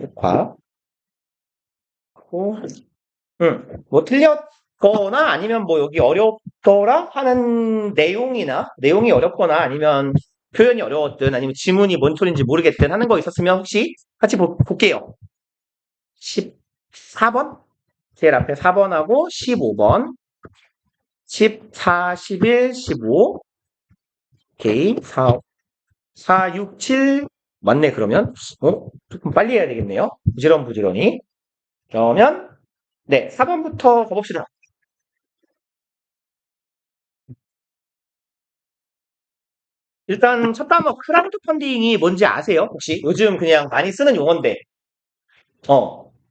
녹화. 뭐 틀렸거나 아니면 뭐 여기 어렵더라 하는 내용이 어렵거나 아니면 표현이 어려웠든 아니면 지문이 뭔 소린지 모르겠든 하는 거 있었으면 혹시 같이 볼게요. 14번? 제일 앞에 4번하고 15번. 14, 11, 15. 오케이. 4, 6, 7. 맞네, 그러면. 조금 빨리 해야 되겠네요. 부지런히. 그러면, 네, 4번부터 가봅시다. 일단 첫 단어 크라우드 펀딩이 뭔지 아세요? 혹시? 요즘 그냥 많이 쓰는 용어인데.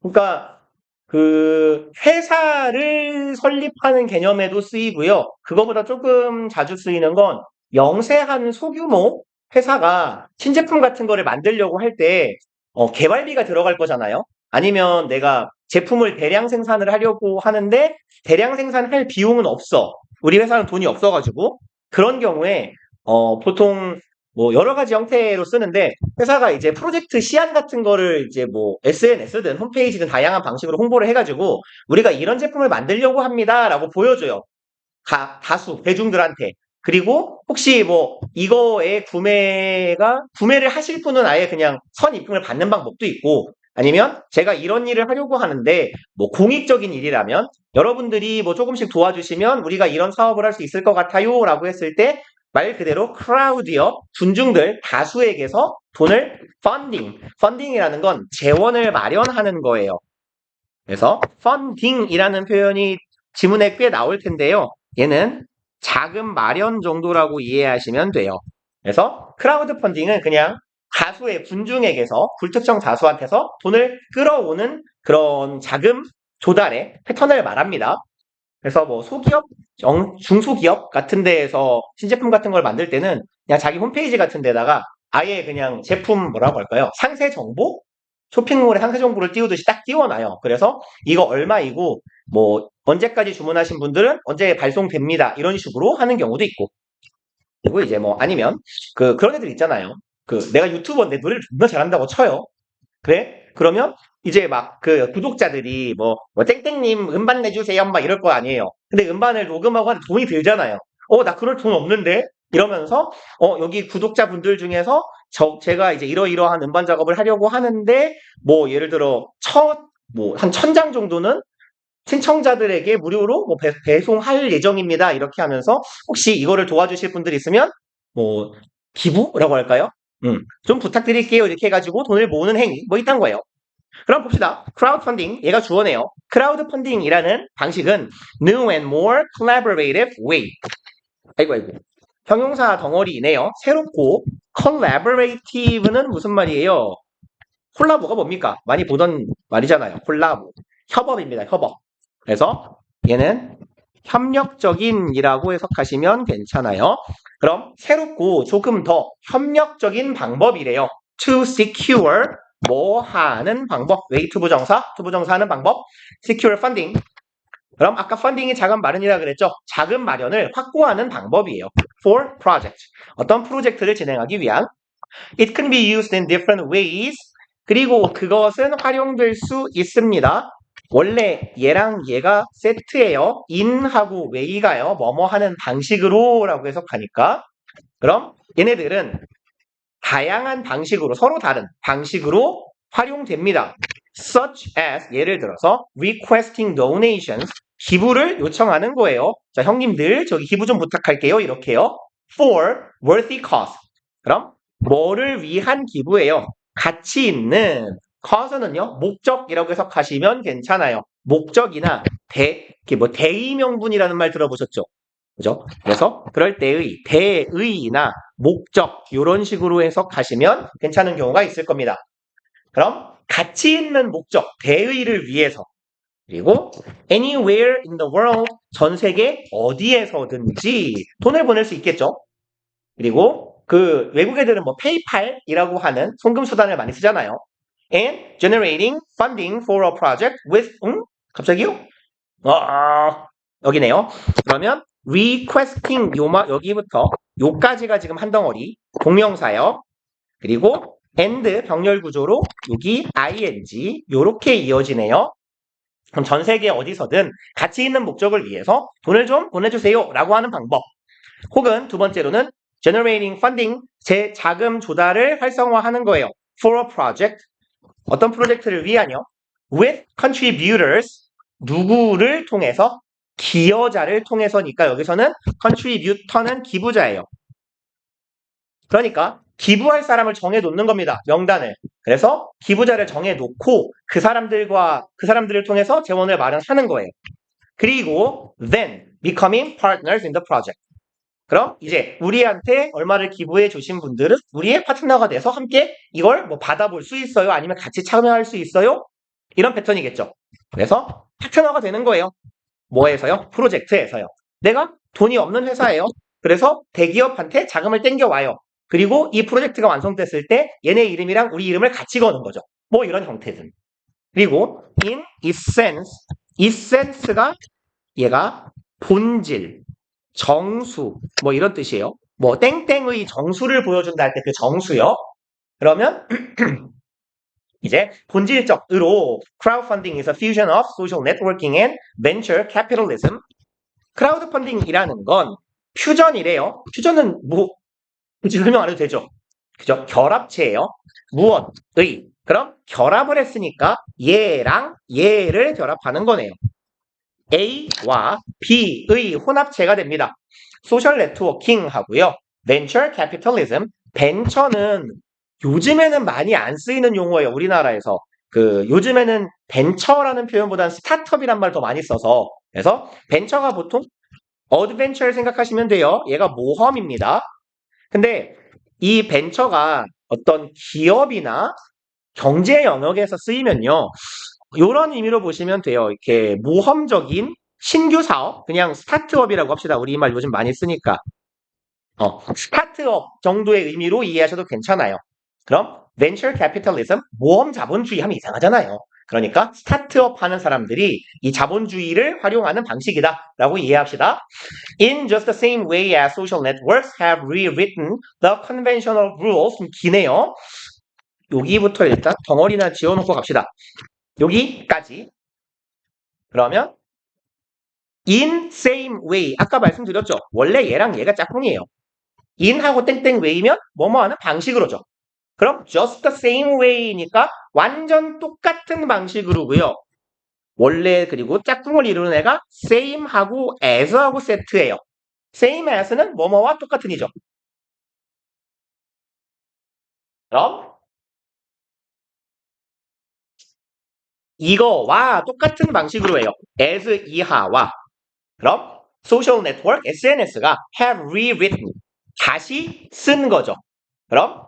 그러니까 그 회사를 설립하는 개념에도 쓰이고요. 그거보다 조금 자주 쓰이는 건 영세한 소규모 회사가 신제품 같은 거를 만들려고 할 때 개발비가 들어갈 거잖아요. 아니면 내가 제품을 대량 생산을 하려고 하는데 대량 생산할 비용은 없어. 우리 회사는 돈이 없어가지고 그런 경우에 보통 뭐 여러 가지 형태로 쓰는데 회사가 이제 프로젝트 시안 같은 거를 이제 뭐 SNS든 홈페이지든 다양한 방식으로 홍보를 해가지고 우리가 이런 제품을 만들려고 합니다라고 보여줘요. 다수 대중들한테. 그리고 혹시 뭐 이거의 구매를 하실 분은 아예 그냥 선입금을 받는 방법도 있고 아니면 제가 이런 일을 하려고 하는데 뭐 공익적인 일이라면 여러분들이 뭐 조금씩 도와주시면 우리가 이런 사업을 할 수 있을 것 같아요 라고 했을 때 말 그대로 크라우드요 군중들 다수에게서 돈을 펀딩이라는 건 재원을 마련하는 거예요. 그래서 펀딩이라는 표현이 지문에 꽤 나올 텐데요. 얘는 자금 마련 정도라고 이해하시면 돼요. 그래서 크라우드 펀딩은 그냥 다수의 군중에게서 불특정 다수한테서 돈을 끌어오는 그런 자금 조달의 패턴을 말합니다. 그래서 뭐 소기업, 중소기업 같은 데에서 신제품 같은 걸 만들 때는 그냥 자기 홈페이지 같은 데다가 아예 그냥 제품 뭐라고 할까요? 상세 정보? 쇼핑몰에 상세 정보를 띄우듯이 딱 띄워놔요. 그래서 이거 얼마이고 뭐 언제까지 주문하신 분들은 언제 발송됩니다. 이런 식으로 하는 경우도 있고. 그리고 이제 뭐 아니면 그런 애들 있잖아요. 내가 유튜버인데 노래를 존나 잘한다고 쳐요. 그래? 그러면 이제 막 구독자들이 뭐 땡땡님 음반 내주세요 막 이럴 거 아니에요. 근데 음반을 녹음하고 하는데 돈이 들잖아요. 나 그럴 돈 없는데? 이러면서 여기 구독자분들 중에서 제가 이제 이러이러한 음반 작업을 하려고 하는데 뭐 예를 들어 뭐 한 1000장 정도는 신청자들에게 무료로 뭐 배송할 예정입니다. 이렇게 하면서 혹시 이거를 도와주실 분들 있으면 뭐 기부라고 할까요? 좀 부탁드릴게요. 이렇게 해가지고 돈을 모으는 행위 뭐 이딴 거예요. 그럼 봅시다. 크라우드 펀딩 얘가 주어네요. 크라우드 펀딩이라는 방식은 new and more collaborative way. 아이고 형용사 덩어리이네요. 새롭고 collaborative는 무슨 말이에요? 콜라보가 뭡니까? 많이 보던 말이잖아요. 콜라보. 협업입니다. 협업. 그래서 얘는 협력적인이라고 해석하시면 괜찮아요. 그럼 새롭고 조금 더 협력적인 방법이래요. To secure 뭐 하는 방법. 웨이 투부정사 하는 방법. secure funding. 그럼 아까 funding이 자금 마련이라 그랬죠. 자금 마련을 확보하는 방법이에요. For project. 어떤 프로젝트를 진행하기 위한. It can be used in different ways. 그리고 그것은 활용될 수 있습니다. 원래 얘랑 얘가 세트예요. in하고 way가요. 뭐뭐 하는 방식으로 라고 해석하니까. 그럼 얘네들은 다양한 방식으로 서로 다른 방식으로 활용됩니다. Such as 예를 들어서 requesting donations 기부를 요청하는 거예요. 자 형님들 저기 기부 좀 부탁할게요. 이렇게요. For worthy cause 그럼 뭐를 위한 기부예요? 가치 있는 cause는요 목적이라고 해석하시면 괜찮아요. 목적이나 대의명분이라는 말 들어보셨죠? 그죠? 그래서 그럴 때의 대의나 목적 이런 식으로 해석하시면 괜찮은 경우가 있을 겁니다. 그럼 가치 있는 목적, 대의를 위해서 그리고 anywhere in the world 전 세계 어디에서든지 돈을 보낼 수 있겠죠. 그리고 외국 애들은 뭐 페이팔이라고 하는 송금 수단을 많이 쓰잖아요. And generating funding for a project with 갑자기요? 여기네요. 그러면 requesting 여기부터 요까지가 지금 한 덩어리 동명사요. 그리고 and 병렬 구조로 여기 ing 요렇게 이어지네요. 그럼 전 세계 어디서든 가치 있는 목적을 위해서 돈을 좀 보내주세요 라고 하는 방법. 혹은 두 번째로는 generating funding, 제 자금 조달을 활성화하는 거예요. for a project, 어떤 프로젝트를 위하여 with contributors, 누구를 통해서? 기여자를 통해서니까 여기서는 contributor는 기부자예요. 그러니까 기부할 사람을 정해놓는 겁니다. 명단을. 그래서 기부자를 정해놓고 그 사람들을 통해서 재원을 마련하는 거예요. 그리고 then becoming partners in the project. 그럼 이제 우리한테 얼마를 기부해 주신 분들은 우리의 파트너가 돼서 함께 이걸 뭐 받아볼 수 있어요? 아니면 같이 참여할 수 있어요? 이런 패턴이겠죠. 그래서 파트너가 되는 거예요. 뭐에서요? 프로젝트에서요. 내가 돈이 없는 회사예요. 그래서 대기업한테 자금을 땡겨와요. 그리고 이 프로젝트가 완성됐을 때 얘네 이름이랑 우리 이름을 같이 거는 거죠. 뭐 이런 형태들. 그리고 in essence가 얘가 본질, 정수 뭐 이런 뜻이에요. 뭐 땡땡의 정수를 보여준다 할 때 그 정수요. 그러면 이제 본질적으로 crowdfunding is a fusion of social networking and venture capitalism. 크라우드 펀딩이라는 건 퓨전이래요. 퓨전은 뭐 굳이 설명 안 해도 되죠. 그죠? 결합체예요. 무엇의? 그럼 결합을 했으니까 얘랑 얘를 결합하는 거네요. A와 B의 혼합체가 됩니다. 소셜 네트워킹 하고요. 벤처 캐피털리즘. 벤처는 요즘에는 많이 안 쓰이는 용어예요. 우리나라에서. 요즘에는 벤처라는 표현보다는 스타트업이란 말 더 많이 써서. 그래서 벤처가 보통 어드벤처를 생각하시면 돼요. 얘가 모험입니다. 근데 이 벤처가 어떤 기업이나 경제 영역에서 쓰이면요. 이런 의미로 보시면 돼요. 이렇게 모험적인 신규 사업, 그냥 스타트업이라고 합시다. 우리 이 말 요즘 많이 쓰니까. 스타트업 정도의 의미로 이해하셔도 괜찮아요. 그럼 벤처 캐피털리즘, 모험 자본주의 하면 이상하잖아요. 그러니까 스타트업 하는 사람들이 이 자본주의를 활용하는 방식이다 라고 이해합시다. In just the same way as social networks have rewritten the conventional rules. 좀 기네요. 여기부터 일단 덩어리나 지어놓고 갑시다. 여기까지. 그러면 in same way. 아까 말씀드렸죠. 원래 얘랑 얘가 짝꿍이에요. in하고 땡땡 way면 뭐뭐 하는 방식으로죠. 그럼 just the same way니까 완전 똑같은 방식으로고요. 원래 그리고 짝꿍을 이루는 애가 same하고 as하고 세트예요. same as는 뭐뭐와 똑같은이죠. 그럼 이거와 똑같은 방식으로 해요. as 이하와. 그럼 social network, SNS가 have rewritten, 다시 쓴 거죠. 그럼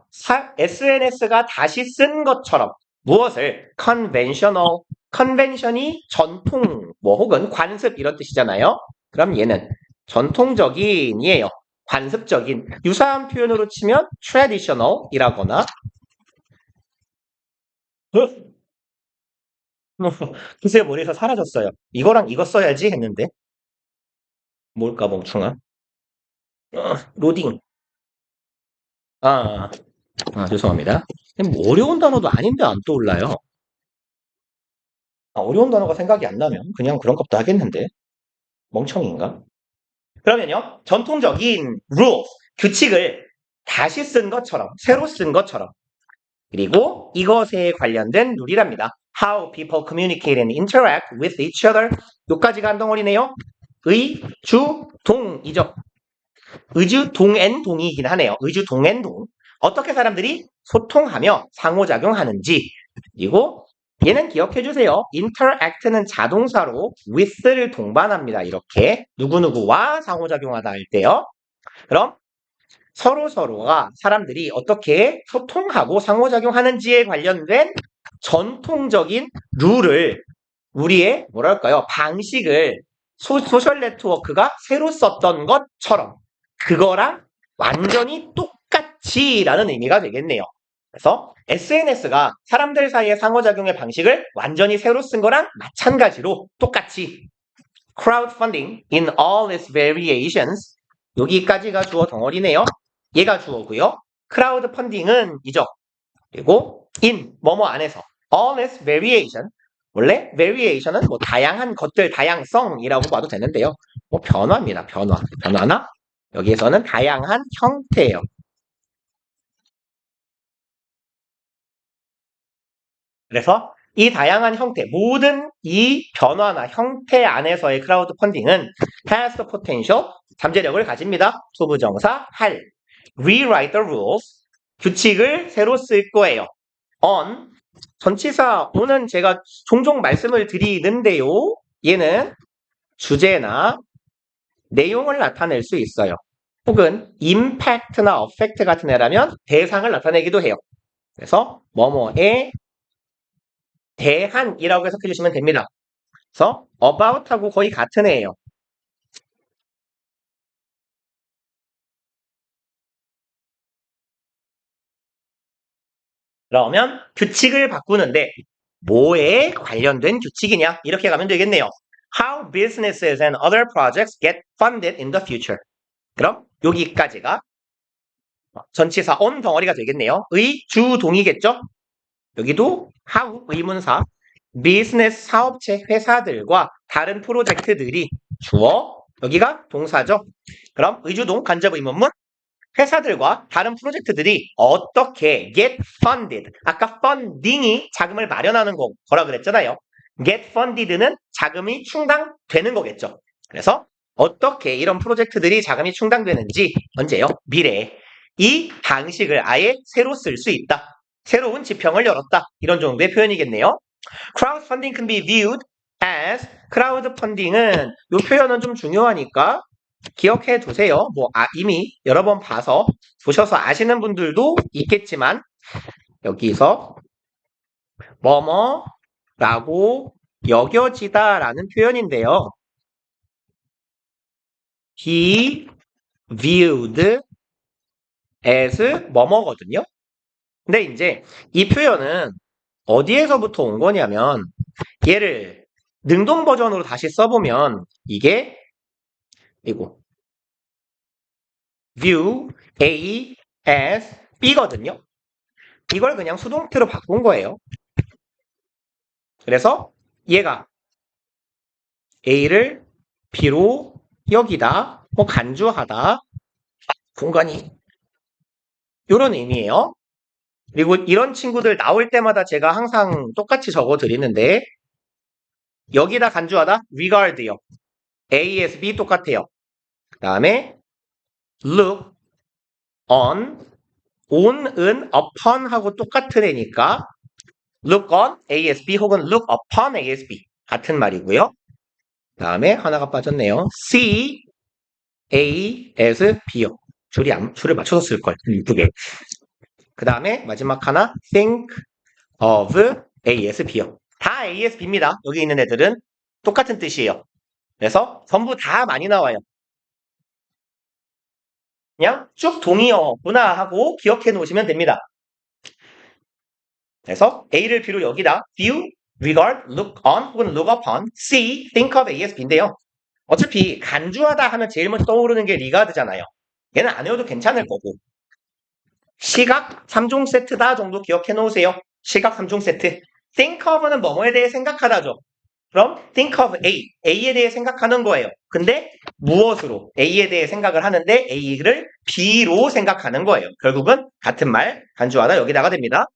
SNS가 다시 쓴 것처럼 무엇을? conventional, convention이 전통, 뭐 혹은 관습 이런 뜻이잖아요. 그럼 얘는 전통적인이에요. 관습적인. 유사한 표현으로 치면 traditional이라거나 글쎄 머리에서 사라졌어요. 이거랑 이거 써야지 했는데 뭘까 멍충아? 로딩. 아, 죄송합니다. 뭐 어려운 단어도 아닌데 안 떠올라요. 어려운 단어가 생각이 안 나면 그냥 그런 것도 하겠는데 멍청인가? 그러면요, 전통적인 rule, 규칙을 다시 쓴 것처럼, 새로 쓴 것처럼, 그리고 이것에 관련된 룰이랍니다. How people communicate and interact with each other. 요까지가 한 덩어리네요. 의, 주, 동이죠. 의주, 동엔, 동이긴 하네요. 의주, 동엔, 동. 어떻게 사람들이 소통하며 상호작용하는지. 그리고 얘는 기억해주세요. interact는 자동사로 with를 동반합니다. 이렇게 누구누구와 상호작용하다 할 때요. 그럼 서로서로가 사람들이 어떻게 소통하고 상호작용하는지에 관련된 전통적인 룰을 우리의 뭐랄까요? 방식을 소셜 네트워크가 새로 썼던 것처럼 그거랑 완전히 똑같이라는 의미가 되겠네요. 그래서 SNS가 사람들 사이의 상호작용의 방식을 완전히 새로 쓴 거랑 마찬가지로 똑같이 crowdfunding in all its variations. 여기까지가 주어 덩어리네요. 얘가 주어고요. 크라우드 펀딩은 이죠. 그리고 in 뭐뭐 안에서 all its variation 원래 variation은 뭐 다양한 것들 다양성이라고 봐도 되는데요. 뭐 변화입니다. 변화나 여기에서는 다양한 형태예요. 그래서 이 다양한 형태, 모든 이 변화나 형태 안에서의 크라우드 펀딩은 has the potential, 잠재력을 가집니다. 소부정사 할, rewrite the rules, 규칙을 새로 쓸 거예요. on, 전치사 on은 제가 종종 말씀을 드리는데요. 얘는 주제나 내용을 나타낼 수 있어요. 혹은 impact나 effect 같은 애라면 대상을 나타내기도 해요. 그래서 뭐뭐에 대한이라고 해석해 주시면 됩니다. 그래서 about하고 거의 같은 애예요. 그러면 규칙을 바꾸는데 뭐에 관련된 규칙이냐? 이렇게 가면 되겠네요. How businesses and other projects get funded in the future. 그럼 여기까지가 전치사 on 덩어리가 되겠네요. 의, 주, 동이겠죠? 여기도 how 의문사 비즈니스 사업체 회사들과 다른 프로젝트들이 주어 여기가 동사죠. 그럼 의주동 간접 의문문 회사들과 다른 프로젝트들이 어떻게 get funded 아까 funding이 자금을 마련하는 거라 그랬잖아요. get funded는 자금이 충당되는 거겠죠. 그래서 어떻게 이런 프로젝트들이 자금이 충당되는지 언제요? 미래에 이 방식을 아예 새로 쓸 수 있다. 새로운 지평을 열었다. 이런 정도의 표현이겠네요. crowdfunding can be viewed as crowdfunding은 이 표현은 좀 중요하니까 기억해 두세요. 뭐 이미 여러 번 보셔서 아시는 분들도 있겠지만 여기서 뭐뭐라고 여겨지다라는 표현인데요. He viewed as 뭐뭐거든요. 근데 이제 이 표현은 어디에서부터 온 거냐면 얘를 능동 버전으로 다시 써보면 이게 이거 view A as B거든요. 이걸 그냥 수동태로 바꾼 거예요. 그래서 얘가 A를 B로 여기다, 뭐 간주하다, 공간이 이런 의미예요. 그리고 이런 친구들 나올 때마다 제가 항상 똑같이 적어 드리는데 여기다 간주하다 regard요. A, S, B 똑같아요. 그 다음에 look, on, on은 upon 하고 똑같은 애니까 look on ASB 혹은 look upon ASB 같은 말이고요. 그 다음에 하나가 빠졌네요. C, A, S, B요. 줄을 맞춰서 쓸걸. 두 개. 그 다음에 마지막 하나 think of ASB요. 다 ASB입니다. 여기 있는 애들은 똑같은 뜻이에요. 그래서 전부 다 많이 나와요. 그냥 쭉 동의어구나 하고 기억해 놓으시면 됩니다. 그래서 A를 B로 여기다 view, regard, look on 혹은 look upon, see, think of ASB인데요. 어차피 간주하다 하면 제일 먼저 떠오르는 게 리가드잖아요. 얘는 안 외워도 괜찮을 거고. 시각 3종 세트다 정도 기억해 놓으세요. 시각 3종 세트. think of는 뭐뭐에 대해 생각하다죠. 그럼 think of A, A에 대해 생각하는 거예요. 근데 무엇으로? A에 대해 생각을 하는데 A를 B로 생각하는 거예요. 결국은 같은 말 간주하다 여기다가 됩니다.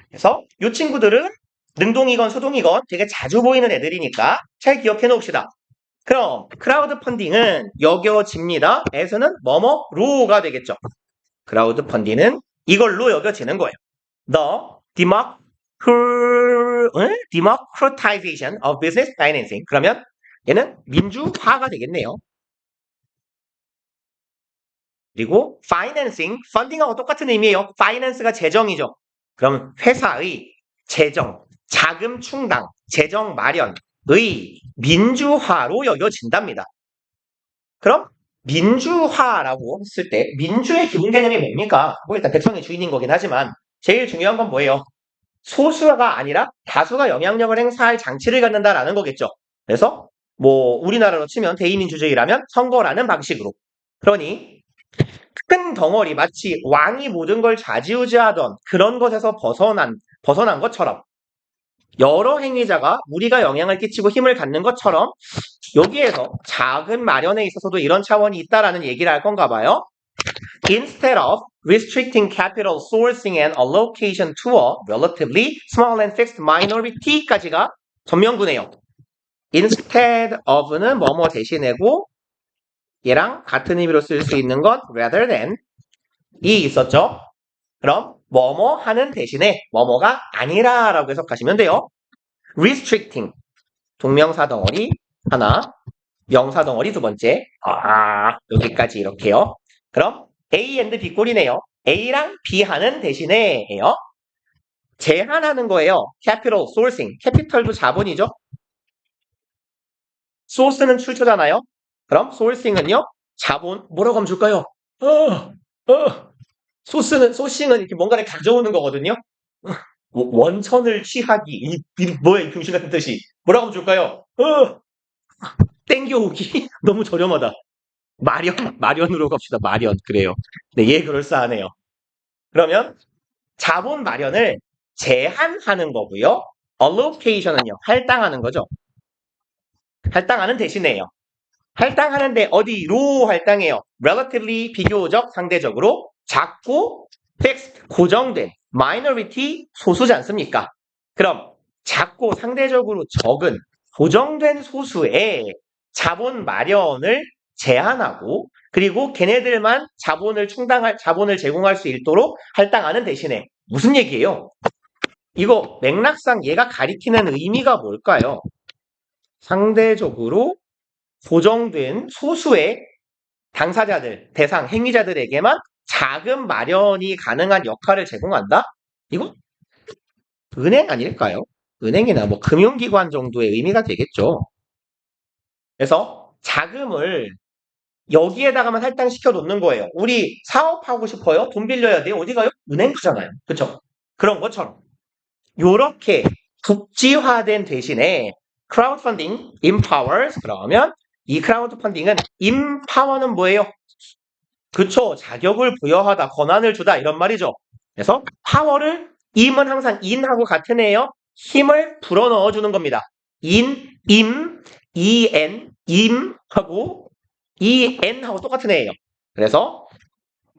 그래서 이 친구들은 능동이건 수동이건 되게 자주 보이는 애들이니까 잘 기억해 놓읍시다. 그럼 크라우드 펀딩은 여겨집니다. 에서는 뭐뭐로가 되겠죠. 크라우드 펀딩은 이걸로 여겨지는 거예요. The democratization of business financing. 그러면 얘는 민주화가 되겠네요. 그리고 financing, funding하고 똑같은 의미예요. finance가 재정이죠. 그럼 회사의 재정, 자금 충당, 재정 마련의 민주화로 여겨진답니다. 그럼 민주화라고 했을 때 민주의 기본 개념이 뭡니까? 뭐 일단 백성이 주인인 거긴 하지만 제일 중요한 건 뭐예요? 소수가 아니라 다수가 영향력을 행사할 장치를 갖는다라는 거겠죠. 그래서 뭐 우리나라로 치면 대의민주주의라면 선거라는 방식으로. 그러니 큰 덩어리, 마치 왕이 모든 걸 좌지우지하던 그런 것에서 벗어난 것처럼 여러 행위자가 무리가 영향을 끼치고 힘을 갖는 것처럼 여기에서 작은 마련에 있어서도 이런 차원이 있다라는 얘기를 할 건가 봐요. Instead of restricting capital sourcing and allocation to a relatively small and fixed minority까지가 전명구네요. Instead of는 뭐뭐 대신이고 얘랑 같은 의미로 쓸 수 있는 것 rather than 이 있었죠. 그럼 뭐뭐 하는 대신에 뭐뭐가 아니라 라고 해석하시면 돼요. restricting 동명사 덩어리 하나, 명사 덩어리 두 번째. 여기까지 이렇게요. 그럼 A and B 꼴이네요. A랑 B 하는 대신에예요. 제한하는 거예요. capital sourcing. 캐피털도 자본이죠. 소스는 출처잖아요. 그럼 sourcing은요. 자본 뭐라고 하면 줄까요? 소싱은 이렇게 뭔가를 가져오는 거거든요. 원천을 취하기. 뭐야, 이 병신 같은 뜻이. 뭐라고 하면 줄까요? 땡겨오기? 너무 저렴하다. 마련으로 갑시다. 마련. 그래요. 네, 예, 그럴싸하네요. 그러면 자본 마련을 제한하는 거고요. allocation은요. 할당하는 거죠. 할당하는 대신에요. 할당하는데 어디로 할당해요? relatively 비교적 상대적으로 작고 fixed 고정된 minority 소수지 않습니까? 그럼 작고 상대적으로 적은 고정된 소수의 자본 마련을 제한하고 그리고 걔네들만 자본을 제공할 수 있도록 할당하는 대신에 무슨 얘기예요? 이거 맥락상 얘가 가리키는 의미가 뭘까요? 상대적으로 고정된 소수의 당사자들, 대상, 행위자들에게만 자금 마련이 가능한 역할을 제공한다? 이거 은행 아닐까요? 은행이나 뭐 금융기관 정도의 의미가 되겠죠. 그래서 자금을 여기에다가만 할당시켜 놓는 거예요. 우리 사업하고 싶어요? 돈 빌려야 돼요? 어디 가요? 은행 가잖아요. 그쵸? 그런 것처럼. 요렇게 국지화된 대신에 crowdfunding empowers 그러면 이 크라우드 펀딩은 empower는 뭐예요? 그쵸. 자격을 부여하다, 권한을 주다 이런 말이죠. 그래서 파워를 im은 항상 in하고 같은 애예요. 힘을 불어넣어 주는 겁니다. im하고 en하고 똑같은 애예요. 그래서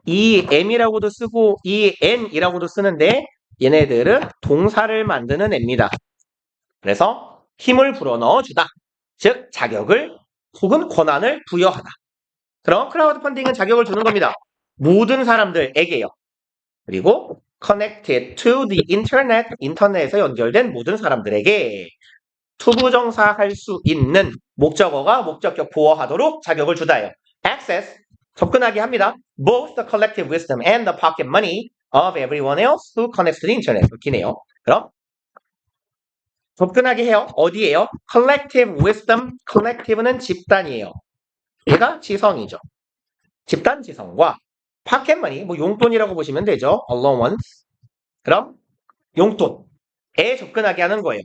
em이라고도 쓰고 en이라고도 쓰는데 얘네들은 동사를 만드는 애입니다. 그래서 힘을 불어넣어 주다. 즉 자격을 혹은 권한을 부여하다. 그럼 크라우드 펀딩은 자격을 주는 겁니다. 모든 사람들에게요. 그리고 connected to the internet, 인터넷에 연결된 모든 사람들에게 투부정사 할 수 있는 목적어가 목적격 보호하도록 자격을 주다예요. access, 접근하게 합니다. both the collective wisdom and the pocket money of everyone else who connects to the internet. 이렇게네요. 그럼 접근하게 해요. 어디에요? collective wisdom, collective는 집단이에요. 얘가 지성이죠. 집단 지성과 pocketmoney, 뭐 용돈이라고 보시면 되죠. allowance. 그럼 용돈에 접근하게 하는 거예요.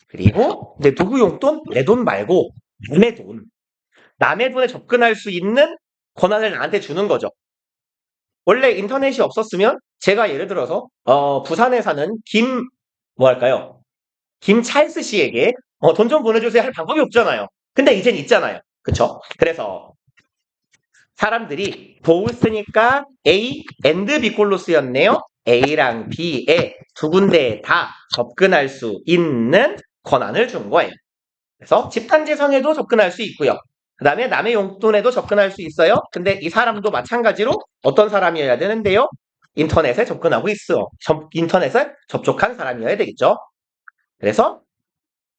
그리고 근데 누구 용돈? 내 돈 말고 남의 돈. 남의 돈에 접근할 수 있는 권한을 나한테 주는 거죠. 원래 인터넷이 없었으면 제가 예를 들어서 부산에 사는 김찰스 씨에게 돈 좀 보내주세요 할 방법이 없잖아요. 근데 이젠 있잖아요. 그쵸? 그래서 사람들이 both니까 A and B 꼴로 쓰였네요. A랑 B에 두 군데에 다 접근할 수 있는 권한을 준 거예요. 그래서 집단지성에도 접근할 수 있고요. 그 다음에 남의 용돈에도 접근할 수 있어요. 근데 이 사람도 마찬가지로 어떤 사람이어야 되는데요? 인터넷에 접근하고 있어. 인터넷에 접촉한 사람이어야 되겠죠. 그래서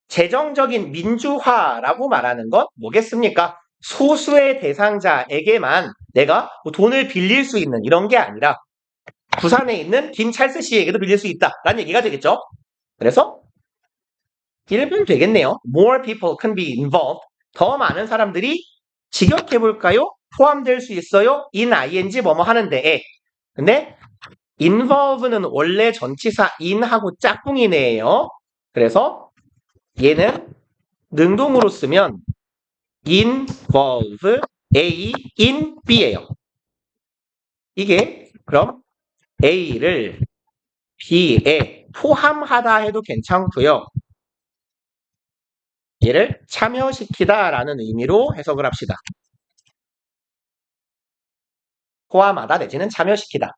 재정적인 민주화라고 말하는 건 뭐겠습니까? 소수의 대상자에게만 내가 돈을 빌릴 수 있는 이런 게 아니라 부산에 있는 김찰스 씨에게도 빌릴 수 있다라는 얘기가 되겠죠. 그래서 1분 되겠네요. More people can be involved. 더 많은 사람들이 직역해볼까요? 포함될 수 있어요. in ing 뭐뭐 하는데. 근데 involve는 원래 전치사 in하고 짝꿍이네요. 그래서 얘는 능동으로 쓰면 involve A in B예요. 이게 그럼 A를 B에 포함하다 해도 괜찮고요. 얘를 참여시키다라는 의미로 해석을 합시다. 포함하다 내지는 참여시키다.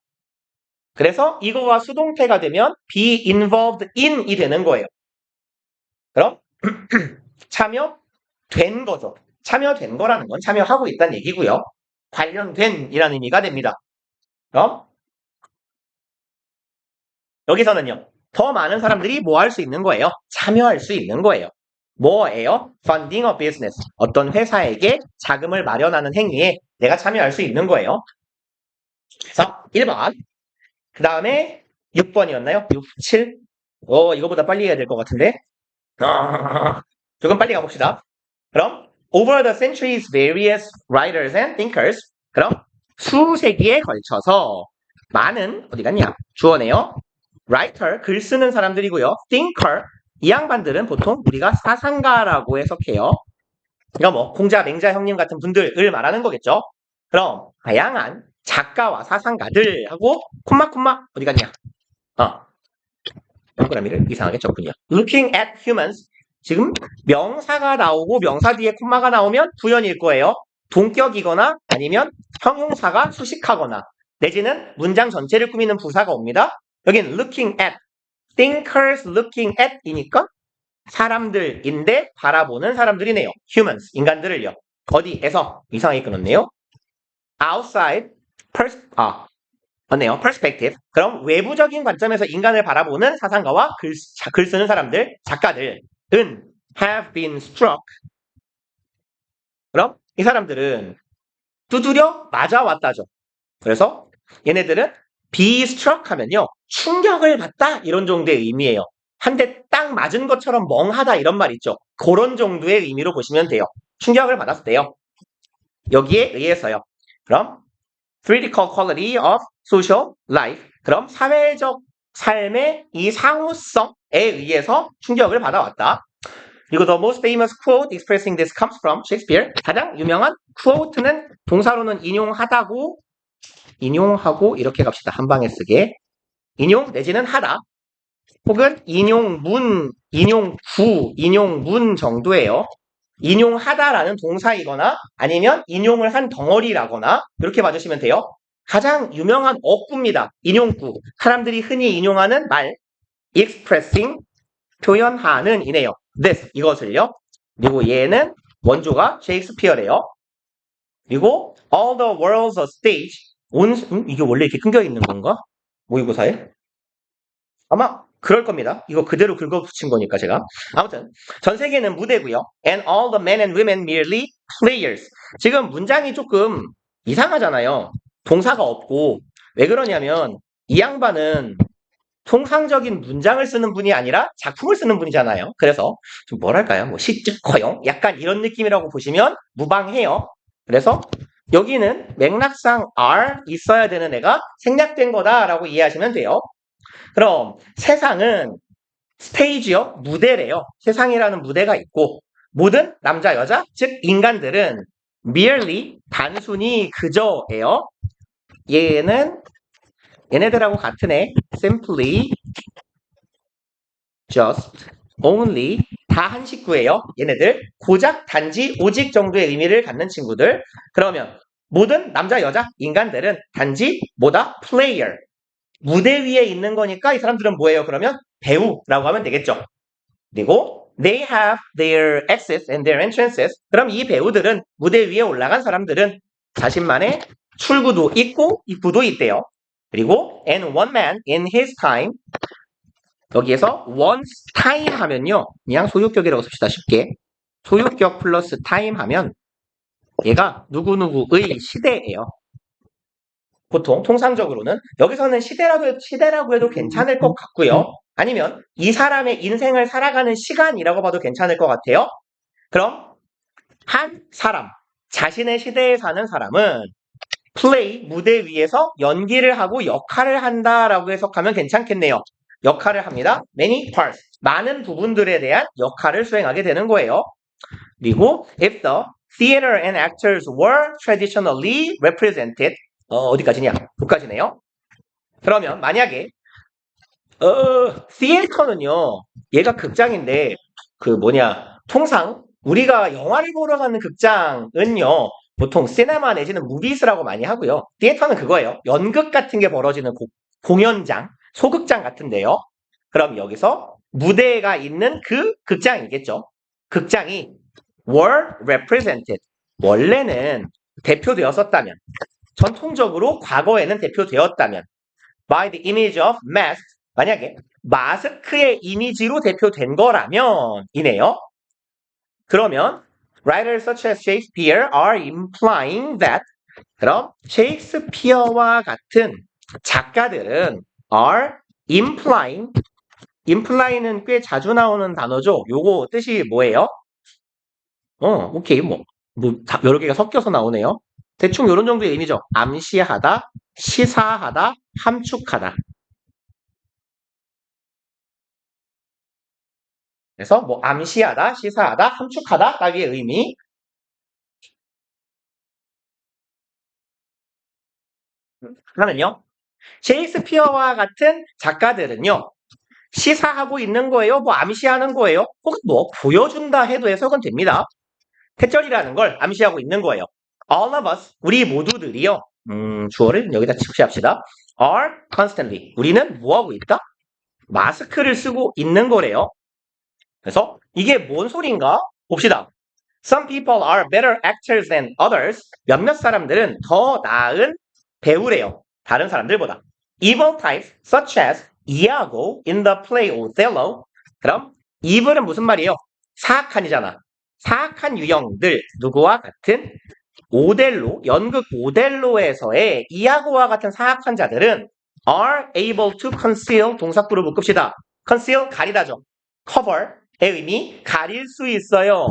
그래서 이거가 수동태가 되면 be involved in이 되는 거예요. 그럼 참여된 거죠. 참여된 거라는 건 참여하고 있다는 얘기고요. 관련된 이라는 의미가 됩니다. 그럼 여기서는요. 더 많은 사람들이 뭐 할 수 있는 거예요? 참여할 수 있는 거예요. 뭐예요? Funding a business. 어떤 회사에게 자금을 마련하는 행위에 내가 참여할 수 있는 거예요. 그래서 1번. 그 다음에 6번이었나요? 6, 7? 이거보다 빨리 해야 될 것 같은데. 조금 빨리 가봅시다. 그럼 over the centuries, various writers and thinkers. 그럼 수세기에 걸쳐서 많은 어디 갔냐? 주어네요. writer, 글 쓰는 사람들이고요. thinker, 이 양반들은 보통 우리가 사상가라고 해석해요. 그러니까 뭐 공자, 맹자 형님 같은 분들을 말하는 거겠죠. 그럼 다양한 작가와 사상가들하고 콤마 어디 갔냐? 동그라미를 이상하게 쳤군요. Looking at humans. 지금 명사가 나오고 명사 뒤에 콤마가 나오면 부연일 거예요. 동격이거나 아니면 형용사가 수식하거나 내지는 문장 전체를 꾸미는 부사가 옵니다. 여긴 looking at, thinkers looking at 이니까 사람들인데 바라보는 사람들이네요. humans, 인간들을요. 어디에서? 이상하게 끊었네요. outside, 맞네요. perspective. 그럼 외부적인 관점에서 인간을 바라보는 사상가와 글 쓰는 사람들, 작가들은 have been struck. 그럼 이 사람들은 두드려 맞아왔다죠. 그래서 얘네들은 be struck 하면요. 충격을 받다 이런 정도의 의미예요. 한 대 딱 맞은 것처럼 멍하다 이런 말 있죠. 그런 정도의 의미로 보시면 돼요. 충격을 받았을 때요. 여기에 의해서요. 그럼 critical quality of social life. 그럼 사회적 삶의 이 상호성에 의해서 충격을 받아왔다. 그리고 the most famous quote expressing this comes from Shakespeare. 가장 유명한 quote는 동사로는 인용하고 이렇게 갑시다. 한 방에 쓰게. 인용 내지는 하다. 혹은 인용문, 인용구, 인용문 정도예요. 인용하다라는 동사이거나 아니면 인용을 한 덩어리라거나 이렇게 봐주시면 돼요. 가장 유명한 어구입니다. 인용구. 사람들이 흔히 인용하는 말. expressing, 표현하는 이네요. this, 이것을요. 그리고 얘는 원조가 셰익스피어래요. 그리고 all the world's a stage. 이게 원래 이렇게 끊겨 있는 건가? 모의고사에? 아마 그럴 겁니다. 이거 그대로 긁어붙인 거니까 제가. 아무튼 전 세계는 무대고요. And all the men and women merely players. 지금 문장이 조금 이상하잖아요. 동사가 없고. 왜 그러냐면 이 양반은 통상적인 문장을 쓰는 분이 아니라 작품을 쓰는 분이잖아요. 그래서 좀 뭐랄까요? 뭐 시적 허용? 약간 이런 느낌이라고 보시면 무방해요. 그래서 여기는 맥락상 are 있어야 되는 애가 생략된 거다라고 이해하시면 돼요. 그럼 세상은 스테이지요, 무대래요. 세상이라는 무대가 있고 모든 남자, 여자, 즉 인간들은 merely, 단순히 그저예요. 얘네들하고 같은 애, simply, just, only, 다 한 식구예요. 얘네들 고작, 단지, 오직 정도의 의미를 갖는 친구들. 그러면 모든 남자, 여자, 인간들은 단지 뭐다? player. 무대 위에 있는 거니까 이 사람들은 뭐예요? 그러면 배우라고 하면 되겠죠. 그리고 they have their exits and their entrances. 그럼 이 배우들은 무대 위에 올라간 사람들은 자신만의 출구도 있고 입구도 있대요. 그리고 and one man in his time. 여기에서 one's time 하면요. 그냥 소유격이라고 씁시다. 쉽게. 소유격 플러스 time 하면 얘가 누구누구의 시대예요. 보통 통상적으로는 여기서는 시대라고 해도 괜찮을 것 같고요. 아니면 이 사람의 인생을 살아가는 시간이라고 봐도 괜찮을 것 같아요. 그럼 한 사람, 자신의 시대에 사는 사람은 play, 무대 위에서 연기를 하고 역할을 한다라고 해석하면 괜찮겠네요. 역할을 합니다. many parts, 많은 부분들에 대한 역할을 수행하게 되는 거예요. 그리고 if the theater and actors were traditionally represented, 어디까지냐? 9까지네요. 그러면 만약에 시애터는요, 얘가 극장인데 통상 우리가 영화를 보러 가는 극장은요, 보통 시네마 내지는 무비스라고 많이 하고요. 시애터는 그거예요. 연극 같은 게 벌어지는 공연장, 소극장 같은데요. 그럼 여기서 무대가 있는 그 극장이겠죠. 극장이 were represented. 원래는 대표되었었다면, 전통적으로 과거에는 대표되었다면, by the image of mask. 만약에 마스크의 이미지로 대표된 거라면 이네요. 그러면 writers such as Shakespeare are implying that. 그럼 셰익스피어와 같은 작가들은 are imply는 꽤 자주 나오는 단어죠. 요거 뜻이 뭐예요? 오케이. 여러 개가 섞여서 나오네요. 대충 요런 정도의 의미죠. 암시하다, 시사하다, 함축하다. 그래서 암시하다, 시사하다, 함축하다 따위의 의미. 하면요. 셰익스피어와 같은 작가들은요. 시사하고 있는 거예요? 암시하는 거예요? 혹은 보여준다 해도 해석은 됩니다. 태절이라는 걸 암시하고 있는 거예요. All of us, 우리 모두들이요. 주어를 여기다 취합시다. are constantly. 우리는 뭐하고 있다? 마스크를 쓰고 있는 거래요. 그래서 이게 뭔 소린가? 봅시다. Some people are better actors than others. 몇몇 사람들은 더 나은 배우래요. 다른 사람들보다. Evil types such as Iago in the play Othello. 그럼 evil은 무슨 말이에요? 사악한이잖아. 사악한 유형들 누구와 같은 오델로, 연극 오델로에서의 이아고와 같은 사악한 자들은 are able to conceal, 동사구로 묶읍시다. conceal, 가리다죠. cover의 의미, 가릴 수 있어요.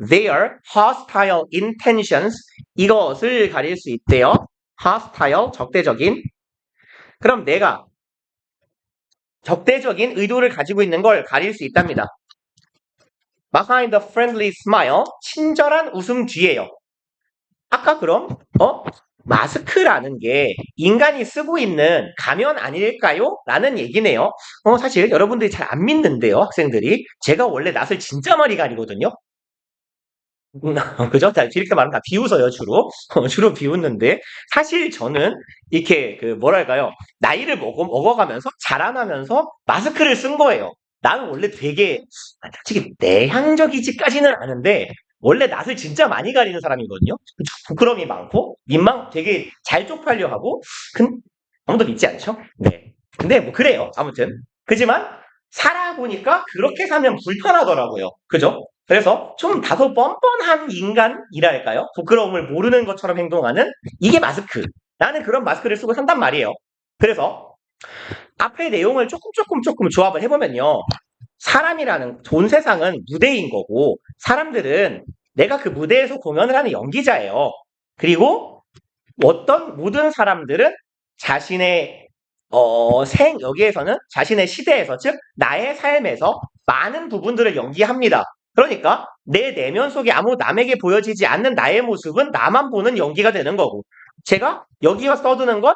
their hostile intentions, 이것을 가릴 수 있대요. hostile, 적대적인. 그럼 내가 적대적인 의도를 가지고 있는 걸 가릴 수 있답니다. behind a friendly smile, 친절한 웃음 뒤에요. 아까 그럼 마스크라는 게 인간이 쓰고 있는 가면 아닐까요? 라는 얘기네요. 사실 여러분들이 잘 안 믿는데요, 학생들이. 제가 원래 낯을 진짜 많이 가리거든요. 그죠? 이렇게 말하면 다 비웃어요, 주로. 주로 비웃는데, 사실 저는 이렇게, 나이를 먹어가면서, 자라나면서 마스크를 쓴 거예요. 나는 원래 되게, 솔직히 내향적이지까지는 않은데, 원래 낯을 진짜 많이 가리는 사람이거든요. 부끄러움이 많고, 되게 잘 쪽팔려 하고, 아무도 믿지 않죠? 네. 근데 그래요. 아무튼. 그지만, 살아보니까 그렇게 살면 불편하더라고요. 그죠? 그래서 좀 다소 뻔뻔한 인간이랄까요? 부끄러움을 모르는 것처럼 행동하는 이게 마스크. 나는 그런 마스크를 쓰고 산단 말이에요. 그래서 앞의 내용을 조금 조합을 해보면요. 사람이라는 온 세상은 무대인 거고 사람들은 내가 그 무대에서 공연을 하는 연기자예요. 그리고 모든 사람들은 자신의 여기에서는 자신의 시대에서 즉 나의 삶에서 많은 부분들을 연기합니다. 그러니까 내 내면 속에 아무 남에게 보여지지 않는 나의 모습은 나만 보는 연기가 되는 거고 제가 여기와 써두는 건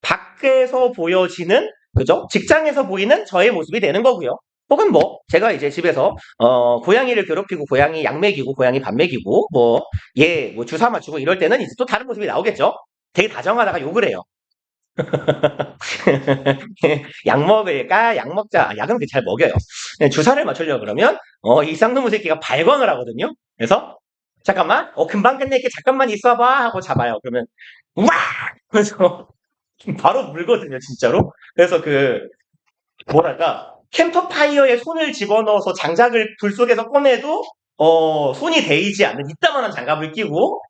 밖에서 보여지는 그죠? 직장에서 보이는 저의 모습이 되는 거고요. 혹은 제가 이제 집에서 고양이를 괴롭히고 고양이 약 먹이고 고양이 밥 먹이고 주사 맞추고 이럴 때는 이제 또 다른 모습이 나오겠죠. 되게 다정하다가 욕을 해요. 약 먹을까? 약 먹자. 약은 잘 먹여요. 주사를 맞추려고 그러면 이 쌍놈의 새끼가 발광을 하거든요. 그래서 잠깐만, 금방 끝낼게. 잠깐만 있어봐 하고 잡아요. 그러면 와! 그래서 바로 물거든요, 진짜로. 그래서 캠프파이어에 손을 집어넣어서 장작을 불 속에서 꺼내도 손이 데이지 않는 이따만한 장갑을 끼고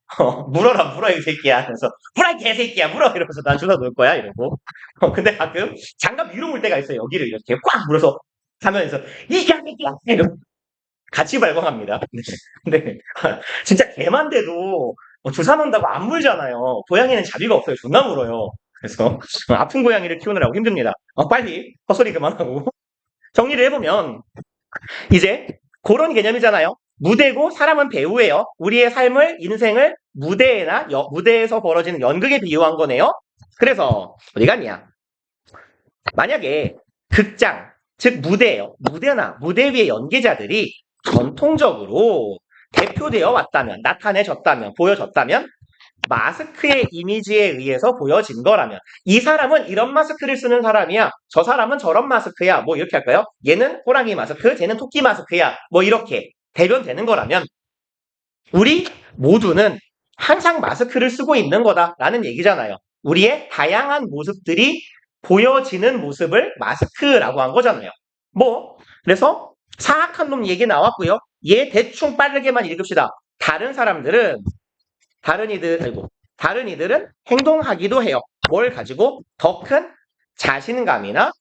물어라 이 새끼야. 그래서 물어 이 개새끼야 물어 이러면서 난 주워 놓을 거야 이러고 근데 가끔 장갑 위로 물 때가 있어요. 여기를 이렇게 꽉 물어서 가면서 이 개새끼야 이러고 같이 발광합니다. 근데 진짜 개만돼도 주사 놓는다고 안 물잖아요. 고양이는 자비가 없어요. 존나 물어요. 그래서 아픈 고양이를 키우느라고 힘듭니다. 빨리 헛소리 그만하고 정리를 해보면 이제 그런 개념이잖아요. 무대고 사람은 배우예요. 우리의 삶을, 인생을 무대에서 벌어지는 연극에 비유한 거네요. 그래서 어디 갔냐? 만약에 극장, 즉 무대예요. 무대나 무대 위의 연기자들이 전통적으로 대표되어 왔다면, 나타내졌다면, 보여졌다면, 마스크의 이미지에 의해서 보여진 거라면, 이 사람은 이런 마스크를 쓰는 사람이야. 저 사람은 저런 마스크야. 뭐 이렇게 할까요? 얘는 호랑이 마스크, 쟤는 토끼 마스크야. 뭐 이렇게 대변되는 거라면, 우리 모두는 항상 마스크를 쓰고 있는 거다라는 얘기잖아요. 우리의 다양한 모습들이 보여지는 모습을 마스크라고 한 거잖아요. 그래서 사악한 놈 얘기 나왔고요. 얘 대충 빠르게만 읽읍시다. 다른 이들은 행동하기도 해요. 뭘 가지고? 더 큰 자신감이나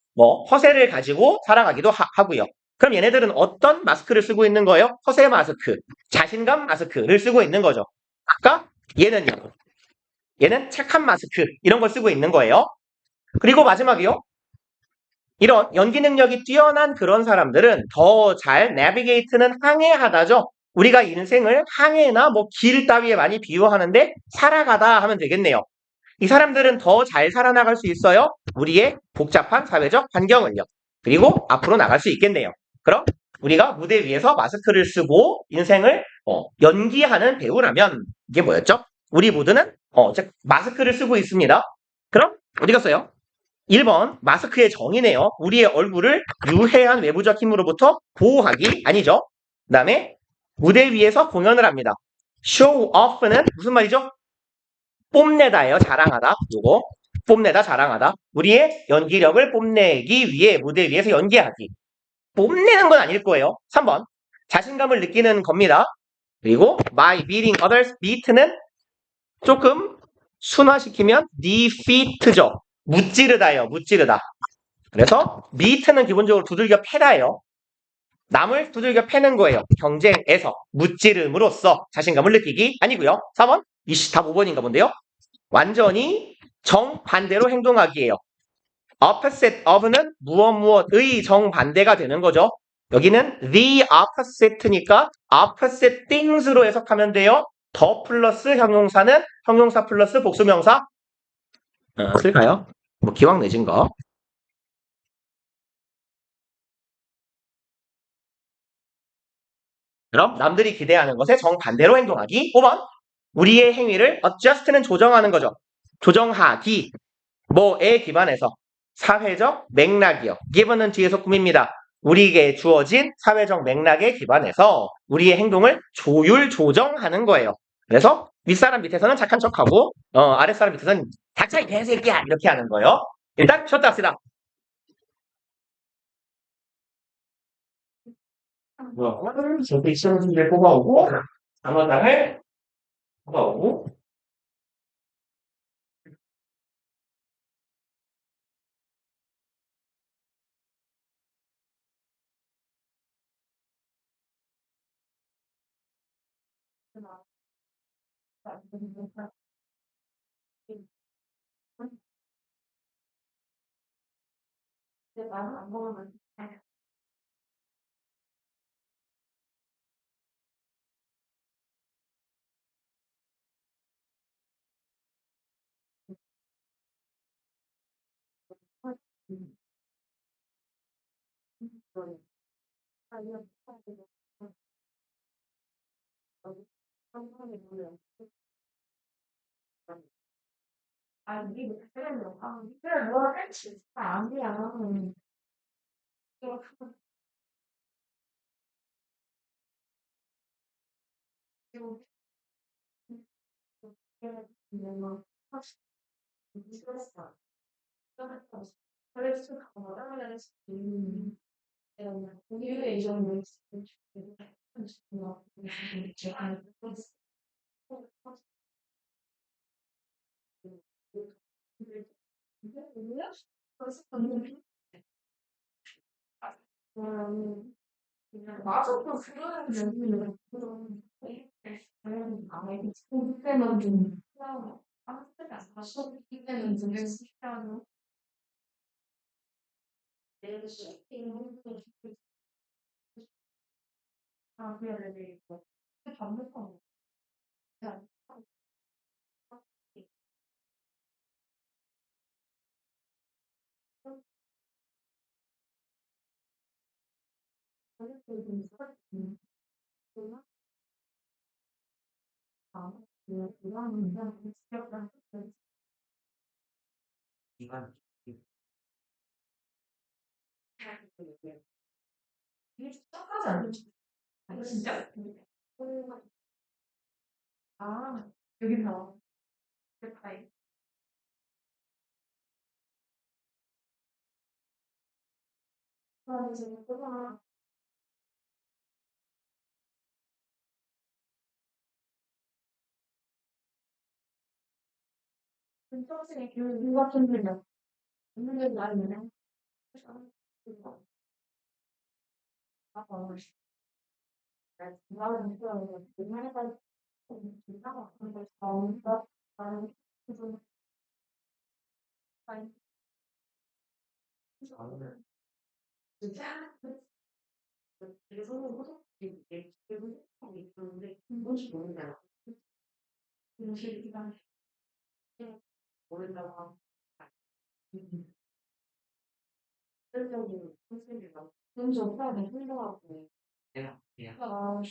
허세를 가지고 살아가기도 하고요. 그럼 얘네들은 어떤 마스크를 쓰고 있는 거예요? 허세 마스크, 자신감 마스크를 쓰고 있는 거죠. 아까 얘는 착한 마스크 이런 걸 쓰고 있는 거예요. 그리고 마지막이요. 이런 연기 능력이 뛰어난 그런 사람들은 더 잘 내비게이트는 항해하다죠. 우리가 인생을 항해나 길 따위에 많이 비유하는데 살아가다 하면 되겠네요. 이 사람들은 더 잘 살아나갈 수 있어요. 우리의 복잡한 사회적 환경을요. 그리고 앞으로 나갈 수 있겠네요. 그럼 우리가 무대 위에서 마스크를 쓰고 인생을 연기하는 배우라면 이게 뭐였죠? 우리 모두는 즉 마스크를 쓰고 있습니다. 그럼 어디 갔어요? 1번 마스크의 정의네요. 우리의 얼굴을 유해한 외부적 힘으로부터 보호하기 아니죠. 그 다음에 무대 위에서 공연을 합니다. show off는 무슨 말이죠? 뽐내다예요. 자랑하다. 요거 뽐내다 자랑하다. 우리의 연기력을 뽐내기 위해 무대 위에서 연기하기. 뽐내는 건 아닐 거예요. 3번 자신감을 느끼는 겁니다. 그리고 by beating others, beat는 조금 순화시키면 defeat죠. 무찌르다예요. 무찌르다. 그래서 beat는 기본적으로 두들겨 패다예요. 남을 두들겨 패는 거예요. 경쟁에서 무찌름으로써 자신감을 느끼기 아니고요. 4번 이씨 답 5번인가 본데요. 완전히 정반대로 행동하기예요. opposite of는 무엇의 정반대가 되는 거죠. 여기는 the opposite니까 opposite things로 해석하면 돼요. 더 플러스 형용사는 형용사 플러스 복수명사 쓸까요? 기왕 내진 거. 그럼 남들이 기대하는 것에 정반대로 행동하기. 5번 우리의 행위를 adjust는 조정하는 거죠. 조정하기. 뭐에 기반해서 사회적 맥락이요. given은 뒤에서 꾸밉니다. 우리에게 주어진 사회적 맥락에 기반해서 우리의 행동을 조율 조정하는 거예요. 그래서 윗사람 밑에서는 착한 척하고 아랫사람 밑에서는 닥쳐 이 개새끼야 이렇게 하는 거예요. 일단 쉬었다 합시다. 저도 있어야 뽑아오고 단어장을 뽑아오고 아, 그래야 되고. 밥 먹고. 야, 이건 이게 썩하지 않지? 아, 진짜? 아, 여기 나와. 파이. 아, 이제 그거나. 평소에 교육 같은 데는 없는 게 아니네. 아, 나는 그런 옛날에 진짜 근데 처음부터 나는 좀 많이 진짜 그래서 호흡이 호흡이 있는데 뭔지 모르겠어. 음식 기간 모른다고 설명이 선생님이랑 먼저 오빠한테 설명하고 내가 아,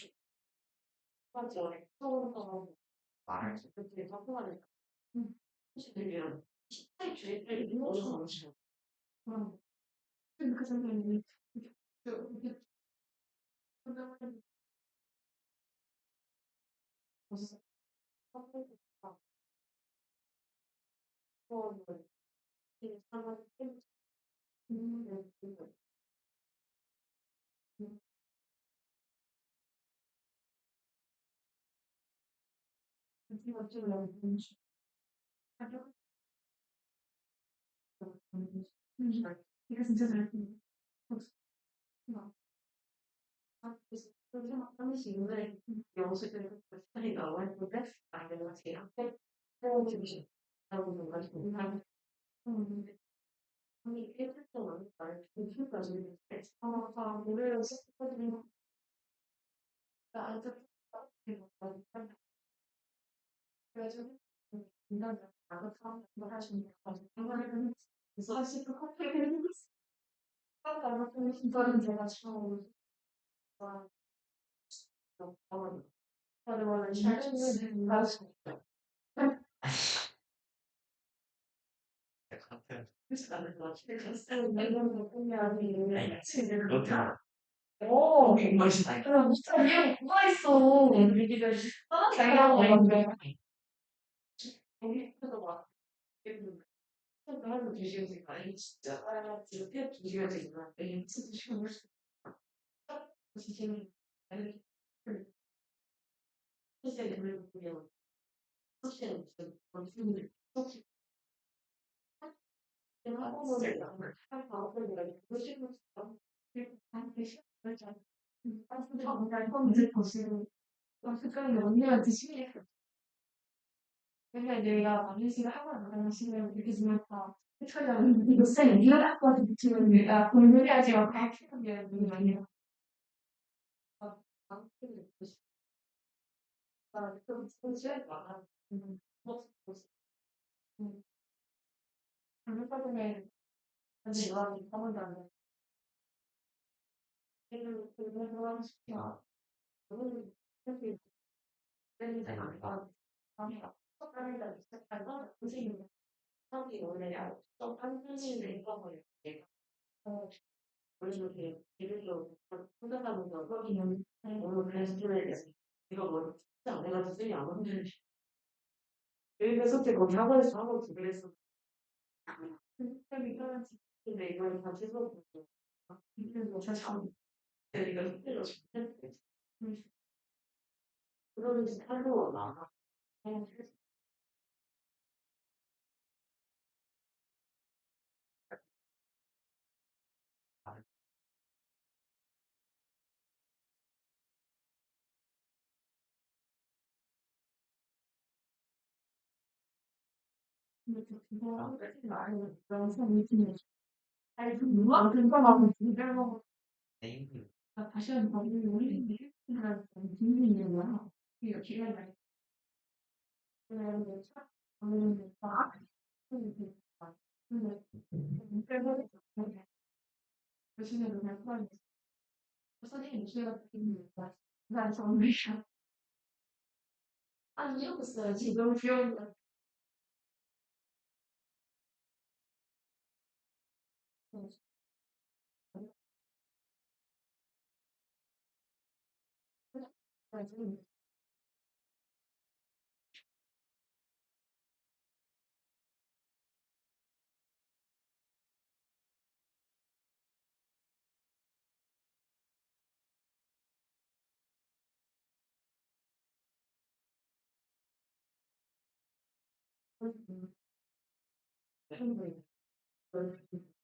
맞아. 처음부터 말할 수 그때 답답하니까 혹시 들리면 식사의 주의를 어느 정도 그 선생님이 설명을 해줬어. 이거 진짜 잘 한시 이후에 영수증 스타일이 나와 있는데 내가 제일 앞에 해주고 싶다고 해가지고 아니 일주일 동안 날 중심까지 아 노래를 시작하더니 나 아직 그래가지고 인간 나가 사람을 하시는 거가지고 사실 그 커피를 딱 나가서 진짜는 제가 처음 저는 잘 치는 가수 그래서 나는 이런 거 보면 친구들 오, 멋있다. 그럼 진짜 그냥 뭐가 있어? 얘기를 자기가 먹는데 여기서도 막 하루 2시간씩 아니 진짜 이렇게 2시간씩 있는데 진짜 시간 벌써 지금 아니 사실 그걸 보면 사실은 진짜 원숭이 사실 내가 학원을 할 방법을 내가 보시고 싶어. 그리고 나한테 시간을 잘 정말 컴퓨터 보시고 색깔이 언니한테 신기했어. 맨날 내가 만지가 학원 안 가는 시간에 이렇게 지금 다 헷갈려는 이거 쌤 네가 학원 붙이면 내가 공부해야지 막 그렇게 하는 게 아니라 방송을 듣고 싶다. 좀 시간이 많아. 얼마 전에 사실 이런 학원도 안 돼. 얘를 공부를 하고 싶지만 너무 사실 때문에 안 가. 아니야. 첫날이라 시작해서 선생님이 하기 원래 좀 한순위를 읽어버려. 원래 이렇게 예를 혼자서 보면 거기는 오늘 그래서 이거 뭐 진짜 내가 선생님이 안 오는데 그래서 거기 학원에서 하고 그랬어. 근데 이걸 다 취소하고 그래서 참 내가 힘들어 죽겠는데 그러면서 하루 나가. 근데 그거 많이 영상 미팅이 아니 그 누가 그거 나면 진짜 나 다시 한번 우리 기회가 있으면 차 없는 거 근데 빼버리고 교수님 그냥 포함해서 선생님 목소리가 들리는 거야. 난 정말이야. 아니 이러고 있어야지. 너무 귀여운데.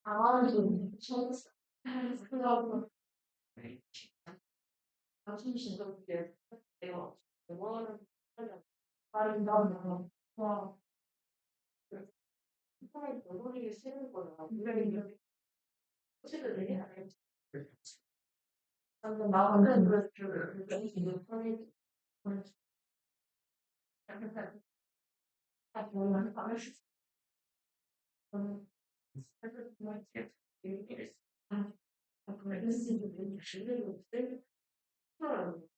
아, 좀 처음했어. 그래가지고 당신 진짜 내가 영어를 다른 다음에 와, 세상에 너구리를 쓰는 거야. 분명히 이렇게 소식을 내야 돼. 근데 나는 그렇게 너무 편해. 딱 보면 밤에 저는 정말 얘기를 아, 그래, 쓰는 주제가 없을 거라고.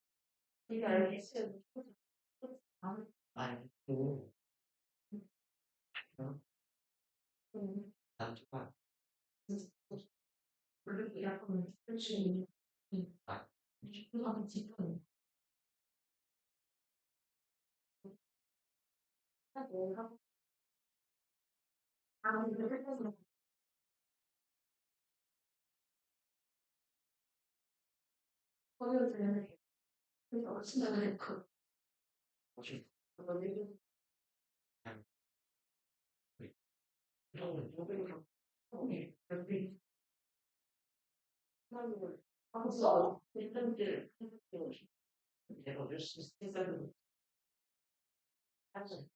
네가 알겠어요. 아이고, 나도가 원래 약간 스트레칭이 그거는 지금 하고 하고 아무래도 해서 보여주는 그래서 진짜 그 너네들 이런 요즘 여기 하는 하면서 일단들 내가 열심히 생각을 하지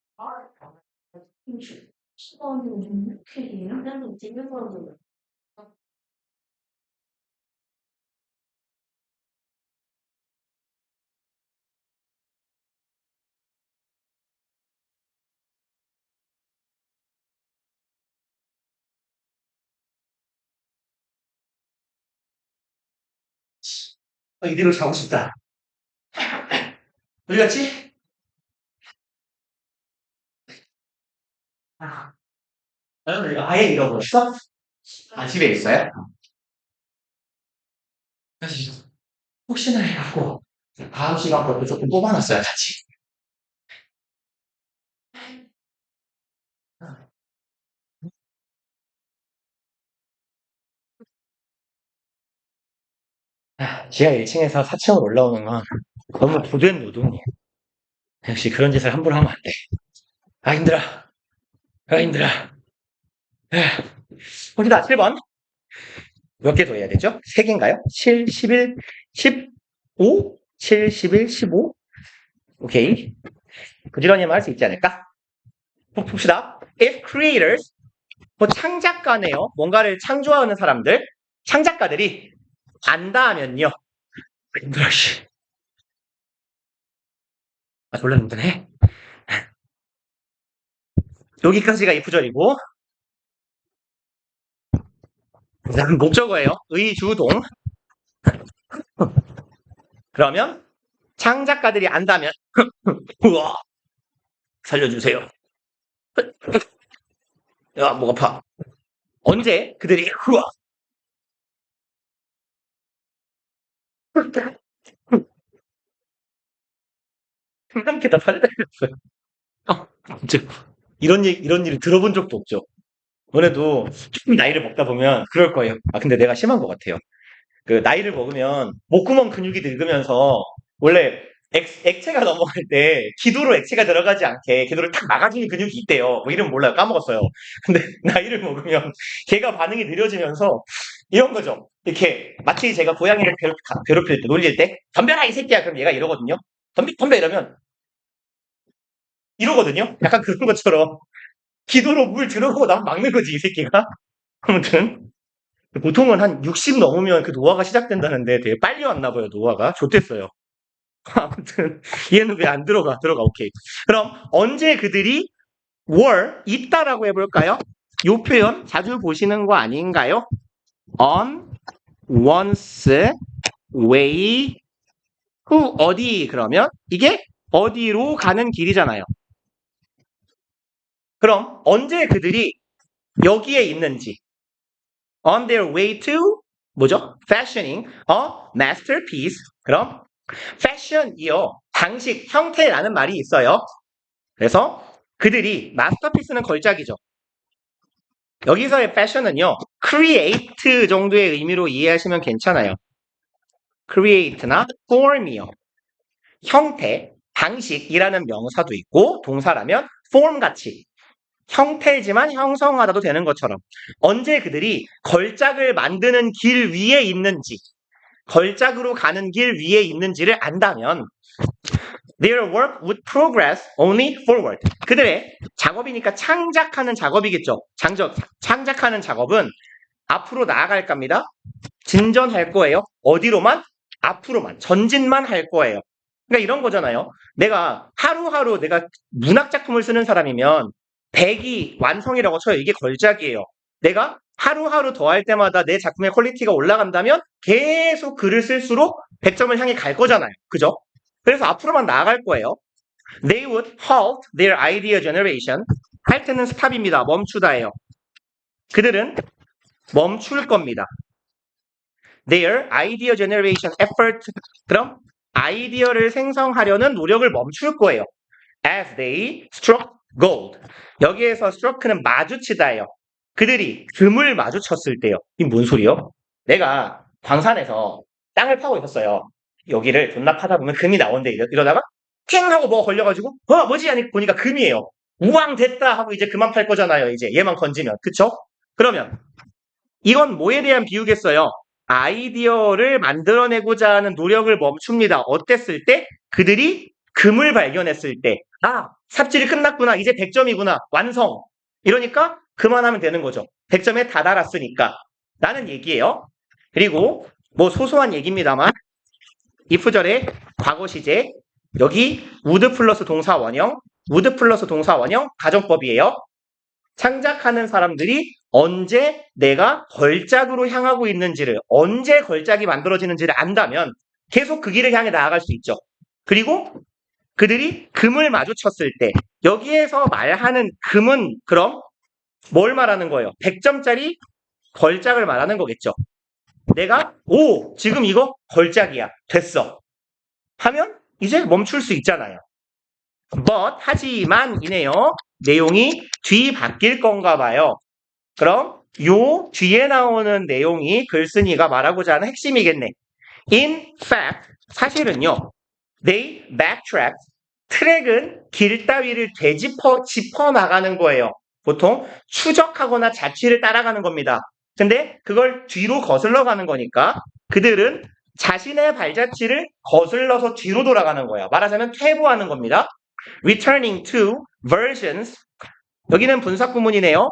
시간은 이렇게 하는 되는 거는 이대로 자고 싶다. 어디 갔지? 아, 아예 잃어버렸어? 아, 집에 있어요? 그래서 혹시나 해갖고 다음 시간 것도 조금 뽑아놨어요, 같이. 지하 1층에서 4층으로 올라오는 건 너무 고된 노동이에요. 역시 그런 짓을 함부로 하면 안 돼. 아, 힘들어. 아, 힘들어. 보시다, 7번. 몇 개 더 해야 되죠? 3개인가요? 7, 11, 15? 7, 11, 15? 오케이. 부지런히 하면 할 수 있지 않을까? 봅시다. If creators, 뭐 창작가네요. 뭔가를 창조하는 사람들, 창작가들이 안다 하면요. 힘들어, 씨. 아, 졸라 힘드네. 여기까지가 이 구절이고, 그다음 목적어예요. 의주동. 그러면 창작가들이 안다면 우와 살려주세요. 야, 목 아파. 언제 그들이 우와 생각보다 살려주세요. 진짜 이런 일을 들어본 적도 없죠. 너네도 조금 나이를 먹다 보면 그럴 거예요. 아, 근데 내가 심한 것 같아요. 그 나이를 먹으면 목구멍 근육이 늙으면서 원래 액체가 넘어갈 때 기도로 액체가 들어가지 않게 기도를 탁 막아주는 근육이 있대요. 뭐 이름 몰라요. 까먹었어요. 근데 나이를 먹으면 걔가 반응이 느려지면서 이런 거죠. 이렇게 마치 제가 고양이를 괴롭힐 때 놀릴 때 덤벼라 이 새끼야 그럼 얘가 이러거든요. 덤벼 이러면 이러거든요. 약간 그런 것처럼 기도로 물 들어오고 나면 막는 거지 이 새끼가. 아무튼 보통은 한 60 넘으면 그 노화가 시작된다는데 되게 빨리 왔나 봐요, 노화가. 좋댔어요. 아무튼 얘는 왜 안 들어가? 들어가. 오케이. 그럼 언제 그들이 were 있다라고 해볼까요? 요 표현 자주 보시는 거 아닌가요? on one's way who 어디 그러면 이게 어디로 가는 길이잖아요. 그럼 언제 그들이 여기에 있는지 on their way to 뭐죠? fashioning a masterpiece. 그럼 fashion이요. 장식, 형태라는 말이 있어요. 그래서 그들이 마스터피스는 걸작이죠. 여기서의 fashion은요. create 정도의 의미로 이해하시면 괜찮아요. create나 form이요. 형태, 방식이라는 명사도 있고 동사라면 form 같이 형태지만 형성하다도 되는 것처럼 언제 그들이 걸작을 만드는 길 위에 있는지 걸작으로 가는 길 위에 있는지를 안다면 their work would progress only forward. 그들의 작업이니까 창작하는 작업이겠죠. 창작하는 작업은 앞으로 나아갈 겁니다. 진전할 거예요. 어디로만? 앞으로만. 전진만 할 거예요. 그러니까 이런 거잖아요. 내가 하루하루 내가 문학작품을 쓰는 사람이면 100이 완성이라고 쳐요. 이게 걸작이에요. 내가 하루하루 더 할 때마다 내 작품의 퀄리티가 올라간다면 계속 글을 쓸수록 100점을 향해 갈 거잖아요. 그죠? 그래서 앞으로만 나아갈 거예요. They would halt their idea generation. halt는 스탑입니다. 멈추다예요. 그들은 멈출 겁니다. Their idea generation effort. 그럼 아이디어를 생성하려는 노력을 멈출 거예요. As they struck gold. 여기에서 struck는 마주치다예요. 그들이 금을 마주쳤을 때요. 이게 뭔 소리요? 내가 광산에서 땅을 파고 있었어요. 여기를 존나 파다 보면 금이 나온대. 이러다가 팅 하고 뭐가 걸려가지고 뭐지? 아니 보니까 금이에요. 우왕 됐다 하고 이제 그만 팔 거잖아요. 이제 얘만 건지면. 그쵸? 그러면 이건 뭐에 대한 비유겠어요? 아이디어를 만들어내고자 하는 노력을 멈춥니다. 어땠을 때? 그들이 금을 발견했을 때. 아, 삽질이 끝났구나. 이제 100점이구나. 완성. 이러니까 그만하면 되는 거죠. 100점에 다다랐으니까. 라는 얘기예요. 그리고 뭐 소소한 얘기입니다만 if절의 과거 시제 여기 would 플러스 동사 원형 would 플러스 동사 원형 가정법이에요. 창작하는 사람들이 언제 내가 걸작으로 향하고 있는지를 언제 걸작이 만들어지는지를 안다면 계속 그 길을 향해 나아갈 수 있죠. 그리고 그들이 금을 마주쳤을 때 여기에서 말하는 금은 그럼 뭘 말하는 거예요? 100점짜리 걸작을 말하는 거겠죠. 내가 지금 이거 걸작이야. 됐어. 하면 이제 멈출 수 있잖아요. but 하지만이네요. 내용이 뒤바뀔 건가 봐요. 그럼 요 뒤에 나오는 내용이 글쓴이가 말하고자 하는 핵심이겠네. In fact, 사실은요. They backtracked. 트랙은 길 따위를 짚어 나가는 거예요. 보통 추적하거나 자취를 따라가는 겁니다. 근데 그걸 뒤로 거슬러 가는 거니까 그들은 자신의 발자취를 거슬러서 뒤로 돌아가는 거예요. 말하자면 퇴보하는 겁니다. Returning to versions. 여기는 분사구문이네요.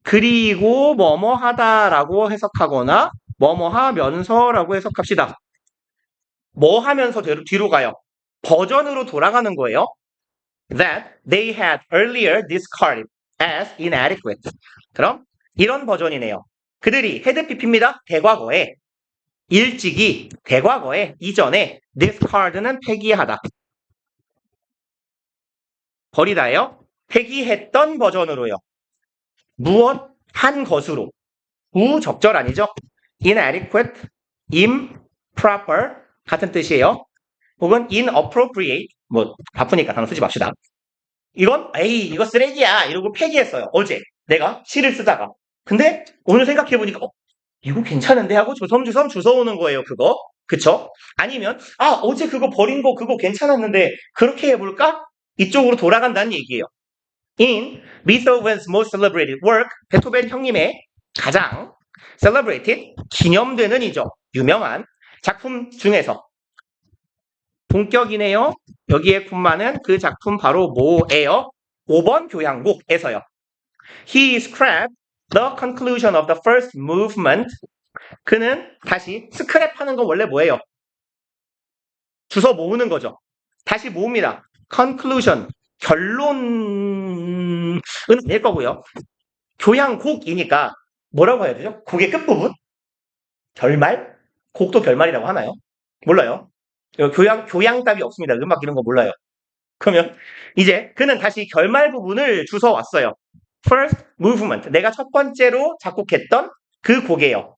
그리고 뭐뭐 하다라고 해석하거나 뭐뭐 하면서라고 해석합시다. 뭐 하면서 뒤로 가요? 버전으로 돌아가는 거예요. That they had earlier discarded as inadequate. 그럼 이런 버전이네요. 그들이 had pp입니다. 대과거에 일찍이 대과거에 이전에 discard는 폐기하다. 버리다예요. 폐기했던 버전으로요. 무엇 한 것으로. 부적절 아니죠? inadequate, improper 같은 뜻이에요. 혹은 inappropriate 뭐 바쁘니까 단어 쓰지 맙시다. 이건 이거 쓰레기야 이러고 폐기했어요. 어제 내가 시를 쓰다가. 근데 오늘 생각해보니까 이거 괜찮은데 하고 조섬조섬 주워오는 거예요. 그거. 그쵸? 아니면 어제 그거 버린 거 그거 괜찮았는데 그렇게 해볼까? 이쪽으로 돌아간다는 얘기예요. In Beethoven's most celebrated work, 베토벤 형님의 가장 celebrated, 기념되는 이죠. 유명한 작품 중에서 본격이네요. 여기에 쿤마는 그 작품 바로 뭐예요? 5번 교향곡에서요. He scrapped the conclusion of the first movement. 그는 다시 스크랩하는 건 원래 뭐예요? 주워 모으는 거죠. 다시 모읍니다. conclusion, 결론은 아닐 거고요. 교양곡이니까 뭐라고 해야 되죠? 곡의 끝부분? 결말? 곡도 결말이라고 하나요? 몰라요. 교양답이 없습니다. 음악 이런 거 몰라요. 그러면 이제 그는 다시 결말 부분을 주워 왔어요. First movement. 내가 첫 번째로 작곡했던 그 곡이에요.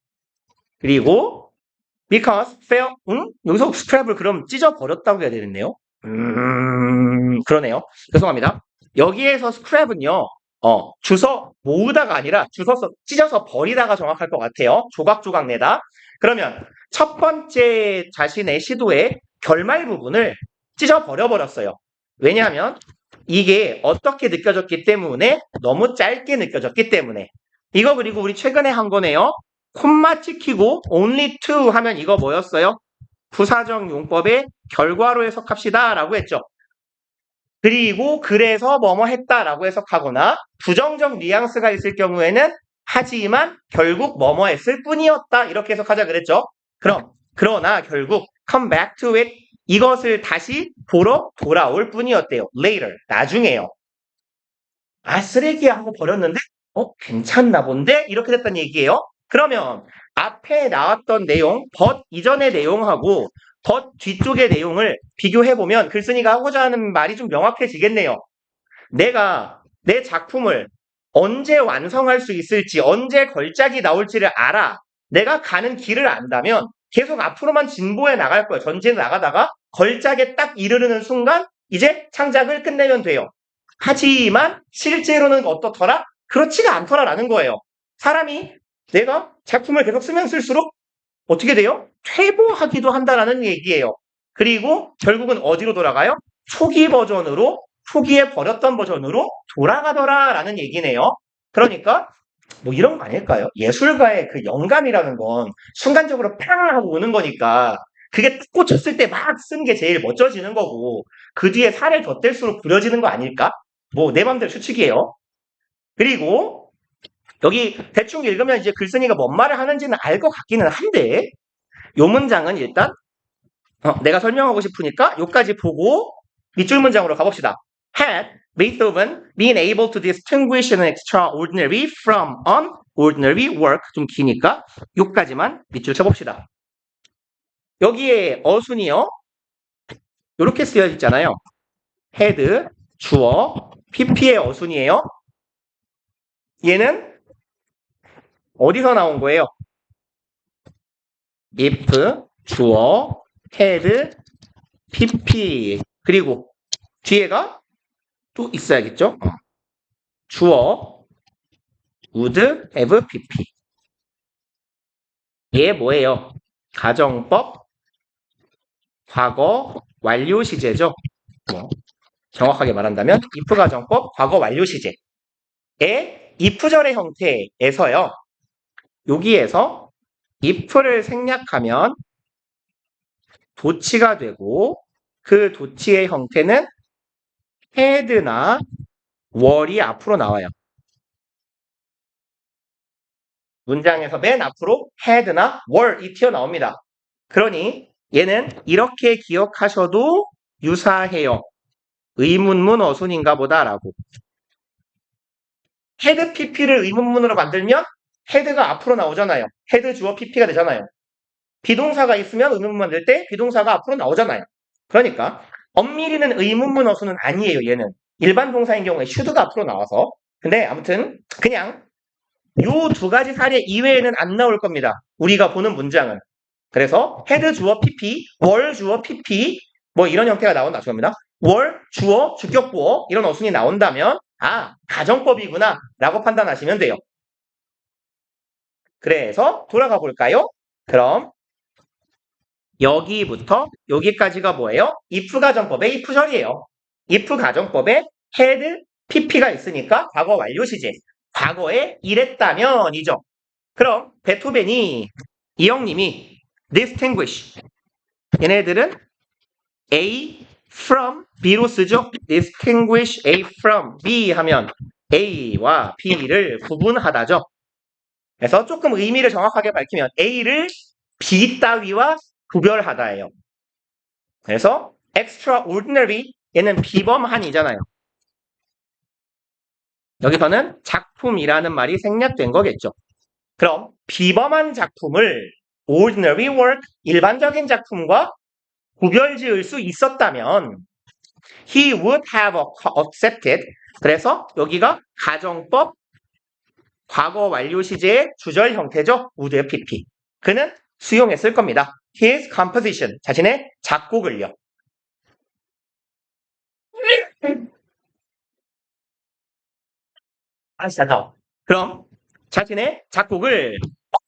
그리고 because fail, 여기서 스크랩을 그럼 찢어버렸다고 해야 되겠네요. 그러네요. 죄송합니다. 여기에서 스크랩은요, 주워 모으다가 아니라 찢어서 버리다가 정확할 것 같아요. 조각조각 내다. 그러면 첫 번째 자신의 시도의 결말 부분을 찢어버려버렸어요. 왜냐하면 이게 어떻게 느껴졌기 때문에 너무 짧게 느껴졌기 때문에 이거 그리고 우리 최근에 한 거네요. 콤마 찍히고 only to 하면 이거 뭐였어요? 부사적 용법의 결과로 해석합시다 라고 했죠. 그리고 그래서 뭐뭐 했다라고 해석하거나 부정적 뉘앙스가 있을 경우에는 하지만 결국 뭐뭐 했을 뿐이었다 이렇게 해석하자 그랬죠. 그러나 결국 come back to it 이것을 다시 보러 돌아올 뿐이었대요. later 나중에요. 아 쓰레기야 하고 버렸는데 괜찮나 본데 이렇게 됐다는 얘기예요. 그러면 앞에 나왔던 내용 but 이전의 내용하고 but 뒤쪽의 내용을 비교해보면 글쓴이가 하고자 하는 말이 좀 명확해지겠네요. 내가 내 작품을 언제 완성할 수 있을지 언제 걸작이 나올지를 알아. 내가 가는 길을 안다면 계속 앞으로만 진보해 나갈 거예요. 전진해 나가다가 걸작에 딱 이르르는 순간 이제 창작을 끝내면 돼요. 하지만 실제로는 어떻더라? 그렇지가 않더라라는 거예요. 사람이 내가 작품을 계속 쓰면 쓸수록 어떻게 돼요? 퇴보하기도 한다라는 얘기예요. 그리고 결국은 어디로 돌아가요? 초기에 버렸던 버전으로 돌아가더라라는 얘기네요. 그러니까 뭐 이런 거 아닐까요? 예술가의 그 영감이라는 건 순간적으로 팡 하고 오는 거니까 그게 딱 꽂혔을 때 막 쓴 게 제일 멋져지는 거고 그 뒤에 살을 덧댈수록 부려지는 거 아닐까? 뭐 내 맘대로 추측이에요. 그리고 여기 대충 읽으면 이제 글쓴이가 뭔 말을 하는지는 알 것 같기는 한데 요 문장은 일단 내가 설명하고 싶으니까 요까지 보고 밑줄 문장으로 가봅시다. Had Beethoven been able to distinguish an extraordinary from an ordinary work 좀 기니까 요까지만 밑줄 쳐봅시다. 여기에 어순이요. 요렇게 쓰여 있잖아요. had, 주어, pp의 어순이에요. 얘는 어디서 나온 거예요? if, 주어, had, pp 그리고 뒤에가 또 있어야겠죠? 주어, would, have, pp 얘 뭐예요? 가정법, 과거, 완료 시제죠? 정확하게 말한다면 if 가정법, 과거 완료 시제의 if절의 형태에서요. 여기에서 if를 생략하면 도치가 되고 그 도치의 형태는 had나 were이 앞으로 나와요. 문장에서 맨 앞으로 had나 were이 튀어나옵니다. 그러니 얘는 이렇게 기억하셔도 유사해요. 의문문 어순인가 보다라고. had pp를 의문문으로 만들면 had가 앞으로 나오잖아요. had 주어 pp가 되잖아요. 비동사가 있으면 의문문 만들 때 비동사가 앞으로 나오잖아요. 그러니까 엄밀히는 의문문 어순은 아니에요. 얘는 일반 동사인 경우에 should가 앞으로 나와서 근데 아무튼 그냥 요 두 가지 사례 이외에는 안 나올 겁니다. 우리가 보는 문장은. 그래서 had 주어 pp, were 주어 pp 뭐 이런 형태가 나온다. 죄송합니다. were 주어 주격보어 이런 어순이 나온다면 가정법이구나 라고 판단하시면 돼요. 그래서 돌아가 볼까요? 그럼 여기부터 여기까지가 뭐예요? if 가정법의 if절이에요. if 가정법에 had, pp가 있으니까 과거 완료 시제. 과거에 이랬다면이죠. 그럼 베토벤이 이 형님이 distinguish 얘네들은 A from B로 쓰죠. distinguish A from B 하면 A와 B를 구분하다죠. 그래서 조금 의미를 정확하게 밝히면 A를 B 따위와 구별하다예요. 그래서 extraordinary 얘는 비범한이잖아요. 여기서는 작품이라는 말이 생략된 거겠죠. 그럼 비범한 작품을 ordinary work, 일반적인 작품과 구별 지을 수 있었다면 he would have accepted. 그래서 여기가 가정법 과거 완료 시제의 주절 형태죠. would의 pp. 그는 수용했을 겁니다. his composition, 자신의 작곡을요. 그럼 자신의 작곡을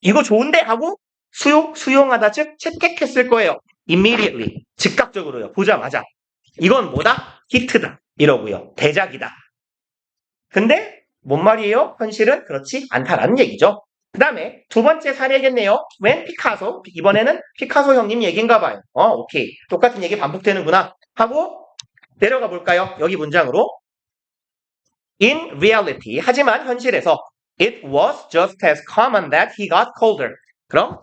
이거 좋은데 하고 수용하다 즉 채택했을 거예요. immediately, 즉각적으로요. 보자마자. 이건 뭐다? 히트다. 이러고요. 대작이다. 근데 뭔 말이에요? 현실은 그렇지 않다라는 얘기죠. 그 다음에 두 번째 사례겠네요. 웬 피카소? 이번에는 피카소 형님 얘기인가 봐요. 오케이. 똑같은 얘기 반복되는구나. 하고 내려가 볼까요? 여기 문장으로. In reality. 하지만 현실에서 it was just as common that he got colder. 그럼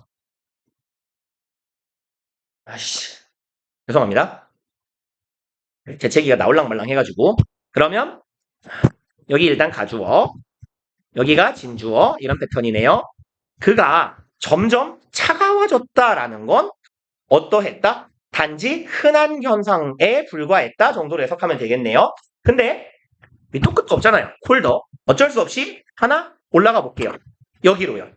죄송합니다. 재채기가 나올랑말랑 해가지고 그러면 여기 일단 가주어, 여기가 진주어 이런 패턴이네요. 그가 점점 차가워졌다라는 건 어떠했다? 단지 흔한 현상에 불과했다 정도로 해석하면 되겠네요. 근데 밑도 끝도 없잖아요. 콜더. 어쩔 수 없이 하나 올라가 볼게요. 여기로요.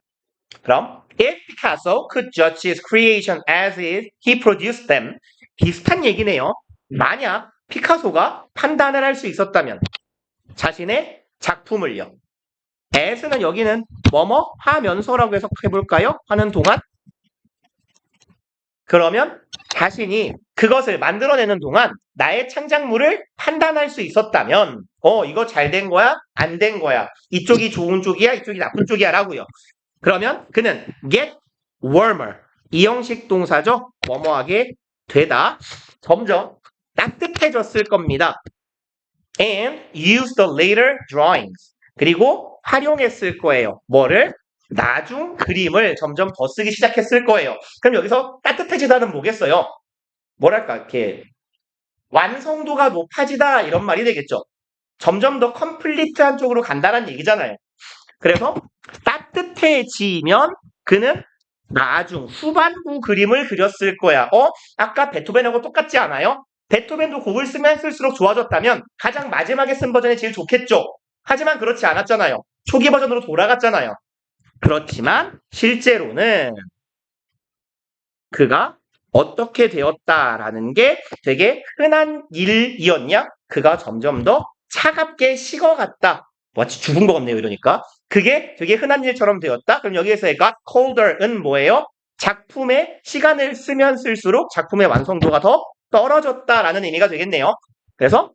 그럼 if Picasso could judge his creation as if he produced them. 비슷한 얘기네요. 만약 피카소가 판단을 할 수 있었다면 자신의 작품을요. as는 여기는 뭐뭐 하면서라고 해석해 볼까요? 하는 동안 그러면 자신이 그것을 만들어내는 동안 나의 창작물을 판단할 수 있었다면 이거 잘 된 거야? 안 된 거야? 이쪽이 좋은 쪽이야? 이쪽이 나쁜 쪽이야? 라고요. 그러면 그는 get warmer 이 형식 동사죠. 뭐뭐하게 되다. 점점 따뜻해졌을 겁니다. and use the later drawings 그리고 활용했을 거예요. 뭐를? 나중 그림을 점점 더 쓰기 시작했을 거예요. 그럼 여기서 따뜻해지다는 뭐겠어요? 뭐랄까 이렇게 완성도가 높아지다 이런 말이 되겠죠. 점점 더 컴플리트한 쪽으로 간다는 얘기잖아요. 그래서 따뜻해지면 그는 나중 후반부 그림을 그렸을 거야. 아까 베토벤하고 똑같지 않아요? 베토벤도 곡을 쓰면 쓸수록 좋아졌다면 가장 마지막에 쓴 버전이 제일 좋겠죠. 하지만 그렇지 않았잖아요. 초기 버전으로 돌아갔잖아요. 그렇지만 실제로는 그가 어떻게 되었다라는 게 되게 흔한 일이었냐? 그가 점점 더 차갑게 식어갔다. 마치 죽은 것 같네요. 이러니까. 그게 되게 흔한 일처럼 되었다. 그럼 여기에서의 got colder은 뭐예요? 작품의 시간을 쓰면 쓸수록 작품의 완성도가 더 떨어졌다라는 의미가 되겠네요. 그래서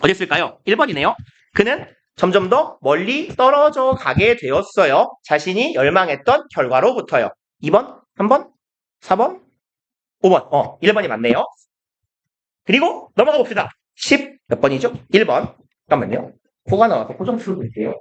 어디 있을까요? 1번이네요. 그는 점점 더 멀리 떨어져 가게 되었어요. 자신이 열망했던 결과로부터요. 2번, 3번, 4번, 5번. 1번이 맞네요. 그리고 넘어가 봅시다. 10 몇 번이죠? 1번. 잠깐만요. 코가 나와서 코 좀 풀고 있게요.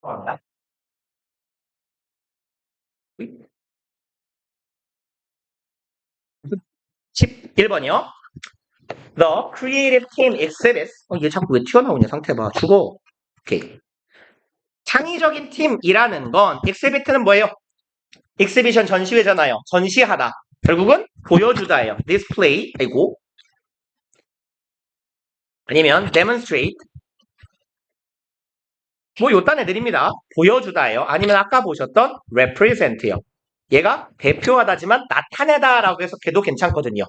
감사합니다. 11번이요. The creative team exhibits. 얘 자꾸 왜 튀어나오냐 상태 봐. 죽어. 오케이. 창의적인 팀이라는 건 exhibit는 뭐예요? exhibition 전시회잖아요. 전시하다. 결국은 보여주다예요. display. 아이고. 아니면 demonstrate. 뭐 요딴 애들입니다. 보여주다예요. 아니면 아까 보셨던 represent요. 얘가 대표하다지만 나타내다라고 해석해도 괜찮거든요.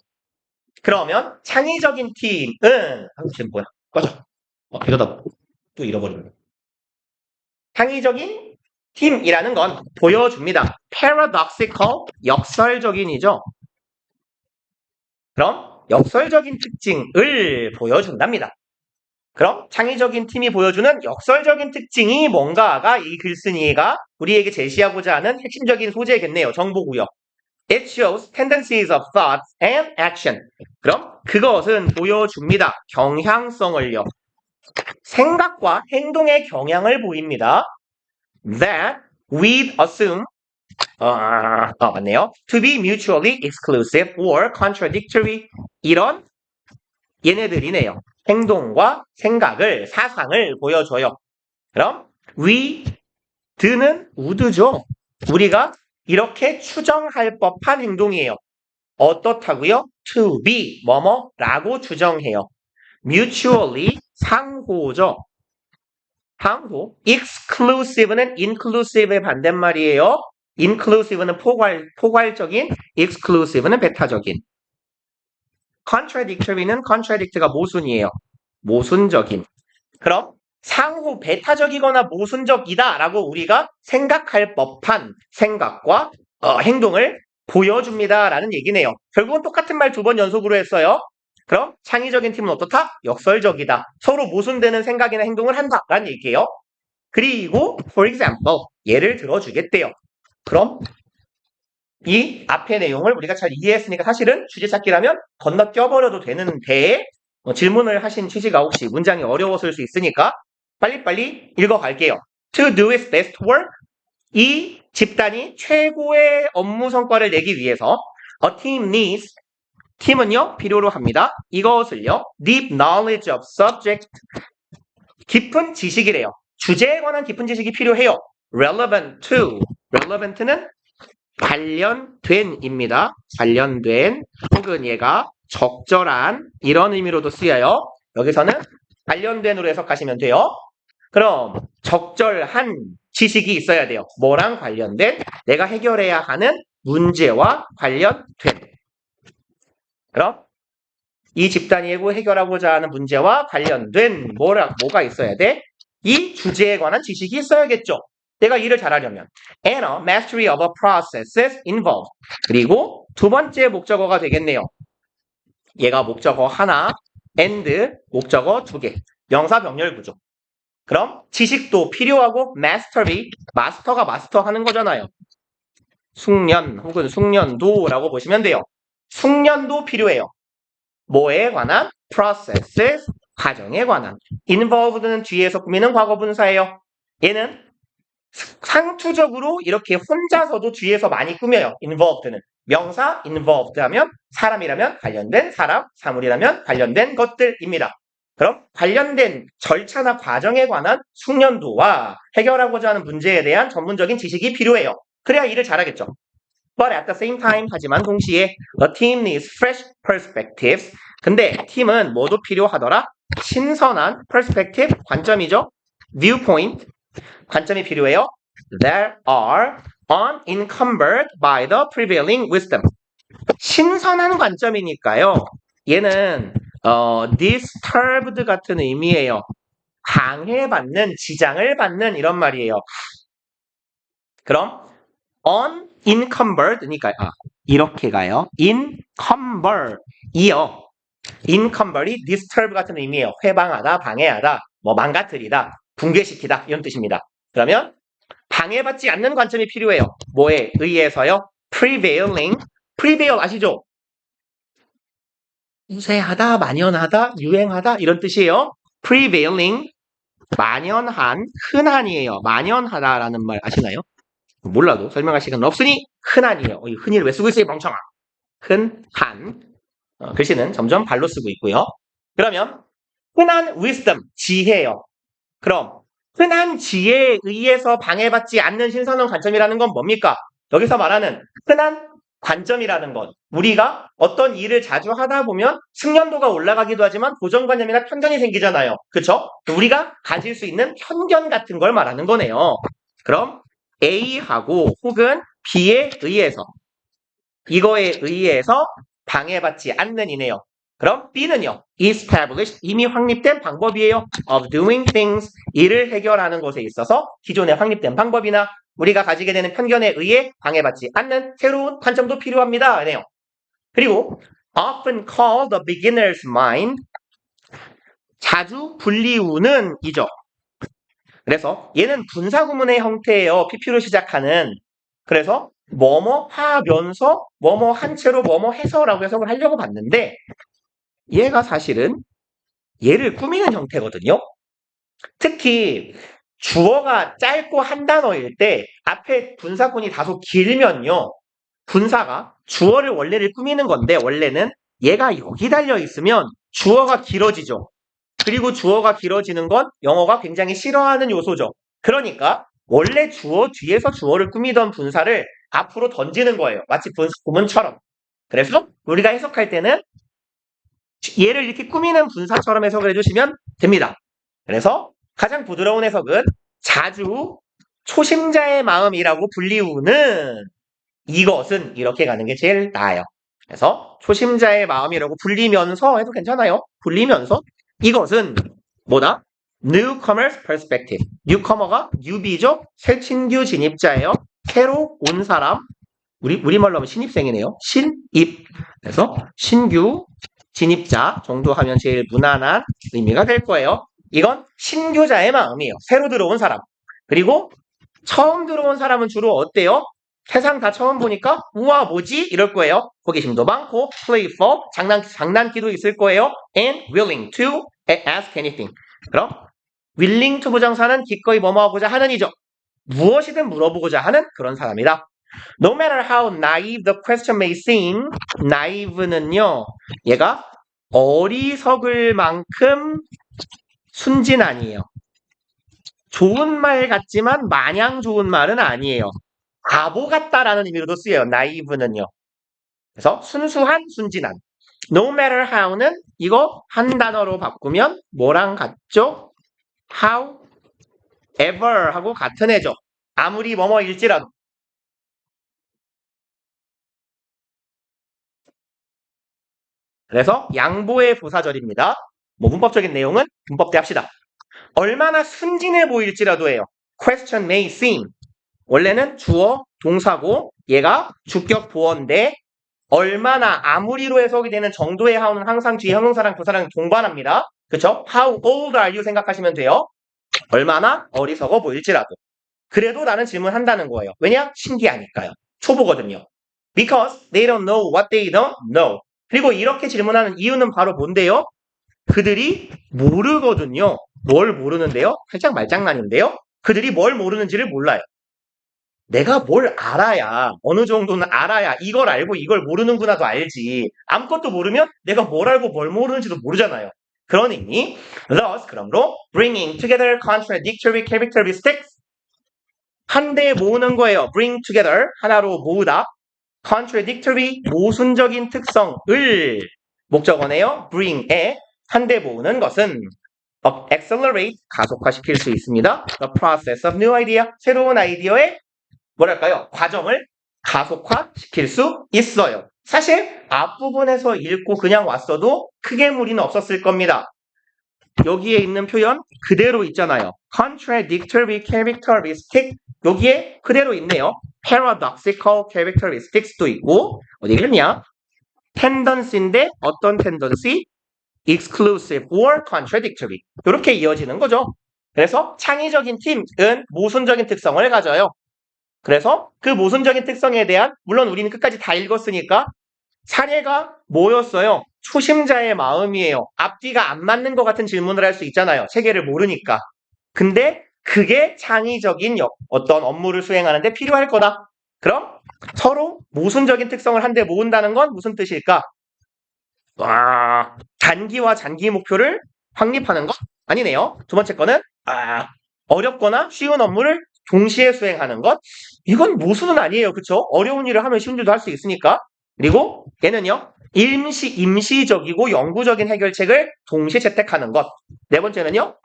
그러면 창의적인 팀은 지금 뭐야? 꺼져. 이러다 또 잃어버리네. 창의적인 팀이라는 건 보여줍니다. paradoxical, 역설적인이죠. 그럼 역설적인 특징을 보여준답니다. 그럼 창의적인 팀이 보여주는 역설적인 특징이 뭔가가 이 글쓴이가 우리에게 제시하고자 하는 핵심적인 소재겠네요. 정보고요. It shows tendencies of thoughts and action. 그럼 그것은 보여줍니다. 경향성을요. 생각과 행동의 경향을 보입니다. That we assume 맞네요. To be mutually exclusive or contradictory. 이런 얘네들이네요. 행동과 생각을, 사상을 보여줘요. 그럼 we, 드는 would죠. 우리가 이렇게 추정할 법한 행동이에요. 어떻다고요? To be, 뭐뭐라고 추정해요. mutually, 상호죠. 상호. exclusive는 inclusive의 반대말이에요. inclusive는 포괄적인, exclusive는 배타적인. contradictory는 contradict가 모순이에요. 모순적인. 그럼 상호 배타적이거나 모순적이다라고 우리가 생각할 법한 생각과 행동을 보여줍니다라는 얘기네요. 결국은 똑같은 말 2번 연속으로 했어요. 그럼 창의적인 팀은 어떻다? 역설적이다. 서로 모순되는 생각이나 행동을 한다라는 얘기예요. 그리고 for example, 예를 들어주겠대요. 그럼 이 앞의 내용을 우리가 잘 이해했으니까 사실은 주제 찾기라면 건너뛰어버려도 되는데 질문을 하신 취지가 혹시 문장이 어려웠을 수 있으니까 빨리빨리 읽어갈게요. To do its best work. 이 집단이 최고의 업무 성과를 내기 위해서 a team needs. 팀은요 필요로 합니다. 이것을요 deep knowledge of subject. 깊은 지식이래요. 주제에 관한 깊은 지식이 필요해요. relevant to. relevant는 관련된입니다. 관련된 혹은 얘가 적절한 이런 의미로도 쓰여요. 여기서는 관련된으로 해석하시면 돼요. 그럼 적절한 지식이 있어야 돼요. 뭐랑 관련된? 내가 해결해야 하는 문제와 관련된. 그럼 이 집단이 해결하고자 하는 문제와 관련된 뭐가 있어야 돼? 이 주제에 관한 지식이 있어야겠죠. 내가 일을 잘하려면 and a mastery of a process is involved. 그리고 두 번째 목적어가 되겠네요. 얘가 목적어 하나, and 목적어 2개. 명사 병렬 구조. 그럼 지식도 필요하고 mastery, 마스터가 마스터하는 거잖아요. 숙련 혹은 숙련도라고 보시면 돼요. 숙련도 필요해요. 뭐에 관한? processes, 과정에 관한. involved는 뒤에서 꾸미는 과거분사예요. 얘는 상투적으로 이렇게 혼자서도 뒤에서 많이 꾸며요. involved는. 명사 involved 하면 사람이라면 관련된 사람, 사물이라면 관련된 것들입니다. 그럼 관련된 절차나 과정에 관한 숙련도와 해결하고자 하는 문제에 대한 전문적인 지식이 필요해요. 그래야 일을 잘하겠죠. But at the same time, 하지만 동시에 a team needs fresh perspectives. 근데 팀은 뭐도 필요하더라? 신선한 perspective, 관점이죠. viewpoint, 관점이 필요해요. That are unencumbered by the prevailing wisdom. 신선한 관점이니까요. 얘는 disturbed 같은 의미예요. 방해받는, 지장을 받는 이런 말이에요. 그럼 unencumbered, 그러니까 이렇게 가요. encumber, 이어. encumber이 disturb 같은 의미예요. 회방하다, 방해하다, 뭐 망가뜨리다, 붕괴시키다 이런 뜻입니다. 그러면 방해받지 않는 관점이 필요해요. 뭐에 의해서요? prevailing, prevail 아시죠? 우세하다, 만연하다, 유행하다 이런 뜻이에요. prevailing, 만연한, 흔한이에요. 만연하다라는 말 아시나요? 몰라도 설명할 시간은 없으니 흔한이에요. 흔히를 왜 쓰고 있어요, 멍청아? 흔한. 글씨는 점점 발로 쓰고 있고요. 그러면 흔한 wisdom, 지혜요. 그럼 흔한 지혜에 의해서 방해받지 않는 신선한 관점이라는 건 뭡니까? 여기서 말하는 흔한 관점이라는 것. 우리가 어떤 일을 자주 하다 보면 숙련도가 올라가기도 하지만 고정관념이나 편견이 생기잖아요. 그쵸? 우리가 가질 수 있는 편견 같은 걸 말하는 거네요. 그럼 A하고 혹은 B에 의해서 이거에 의해서 방해받지 않는 이네요. 그럼 B는요. established 이미 확립된 방법이에요. of doing things 일을 해결하는 것에 있어서 기존에 확립된 방법이나 우리가 가지게 되는 편견에 의해 방해받지 않는 새로운 관점도 필요합니다. 이네요. 그리고 often called the beginner's mind 자주 불리우는 이죠. 그래서 얘는 분사구문의 형태예요. PP로 시작하는. 그래서 뭐뭐 하면서 뭐뭐 한 채로 뭐뭐 해서라고 해석을 하려고 봤는데 얘가 사실은 얘를 꾸미는 형태거든요. 특히 주어가 짧고 한 단어일 때 앞에 분사구문이 다소 길면요. 분사가 주어를 원래를 꾸미는 건데 원래는 얘가 여기 달려 있으면 주어가 길어지죠. 그리고 주어가 길어지는 건 영어가 굉장히 싫어하는 요소죠. 그러니까 원래 주어 뒤에서 주어를 꾸미던 분사를 앞으로 던지는 거예요. 마치 분사구문처럼. 그래서 우리가 해석할 때는 얘를 이렇게 꾸미는 분사처럼 해석을 해주시면 됩니다. 그래서 가장 부드러운 해석은 자주 초심자의 마음이라고 불리우는 이것은 이렇게 가는 게 제일 나아요. 그래서 초심자의 마음이라고 불리면서 해도 괜찮아요. 불리면서 이것은 뭐다? Newcomer's perspective. Newcomer가 newbie죠. 새 신규 진입자예요. 새로 온 사람. 우리말로 하면 신입생이네요. 신입. 그래서 신규 진입자 정도 하면 제일 무난한 의미가 될 거예요. 이건 신규자의 마음이에요. 새로 들어온 사람. 그리고 처음 들어온 사람은 주로 어때요? 세상 다 처음 보니까 우와 뭐지? 이럴 거예요. 호기심도 많고 playful, 장난기도 있을 거예요. and willing to ask anything. 그럼 willing to 부정사는 기꺼이 뭐뭐 하고자 하는 이죠. 무엇이든 물어보고자 하는 그런 사람이다. No matter how naive the question may seem, naive는요, 얘가 어리석을 만큼 순진아니에요. 좋은 말 같지만 마냥 좋은 말은 아니에요. 바보 같다라는 의미로도 쓰여요. naive는요. 그래서 순수한, 순진한. No matter how는 이거 한 단어로 바꾸면 뭐랑 같죠? how, ever 하고 같은 애죠. 아무리 뭐뭐일지라도. 그래서 양보의 부사절입니다. 뭐 문법적인 내용은 문법 때 합시다. 얼마나 순진해 보일지라도 해요. question may seem. 원래는 주어, 동사고 얘가 주격 보어인데 얼마나 아무리로 해석이 되는 정도의 how는 항상 뒤에 형용사랑 부사랑 동반합니다. 그쵸? How old are you 생각하시면 돼요. 얼마나 어리석어 보일지라도. 그래도 나는 질문한다는 거예요. 왜냐? 신기하니까요. 초보거든요. Because they don't know what they don't know. 그리고 이렇게 질문하는 이유는 바로 뭔데요? 그들이 모르거든요. 뭘 모르는데요? 살짝 말장난인데요? 그들이 뭘 모르는지를 몰라요. 내가 뭘 알아야, 어느 정도는 알아야 이걸 알고 이걸 모르는구나도 알지. 아무것도 모르면 내가 뭘 알고 뭘 모르는지도 모르잖아요. 그러니, thus, 그러므로, bringing together contradictory characteristics. 한데 모으는 거예요. bring together, 하나로 모으다. contradictory, 모순적인 특성을 목적어네요. bring에 한데 모으는 것은 accelerate, 가속화시킬 수 있습니다. the process of new idea, 새로운 아이디어의 뭐랄까요? 과정을 가속화시킬 수 있어요. 사실 앞부분에서 읽고 그냥 왔어도 크게 무리는 없었을 겁니다. 여기에 있는 표현 그대로 있잖아요. contradictory characteristic 여기에 그대로 있네요. paradoxical characteristics도 있고 어디 있냐? tendency인데 어떤 tendency? exclusive or contradictory 이렇게 이어지는 거죠. 그래서 창의적인 팀은 모순적인 특성을 가져요. 그래서 그 모순적인 특성에 대한 물론 우리는 끝까지 다 읽었으니까 사례가 뭐였어요? 초심자의 마음이에요. 앞뒤가 안 맞는 것 같은 질문을 할 수 있잖아요. 세계를 모르니까. 근데 그게 창의적인 어떤 업무를 수행하는데 필요할 거다. 그럼 서로 모순적인 특성을 한데 모은다는 건 무슨 뜻일까? 단기와 장기 목표를 확립하는 것? 아니네요. 두 번째 거는 어렵거나 쉬운 업무를 동시에 수행하는 것. 이건 모순은 아니에요. 그쵸? 어려운 일을 하면 쉬운 일도 할 수 있으니까. 그리고 얘는요. 임시적이고 영구적인 해결책을 동시에 채택하는 것. 네 번째는요.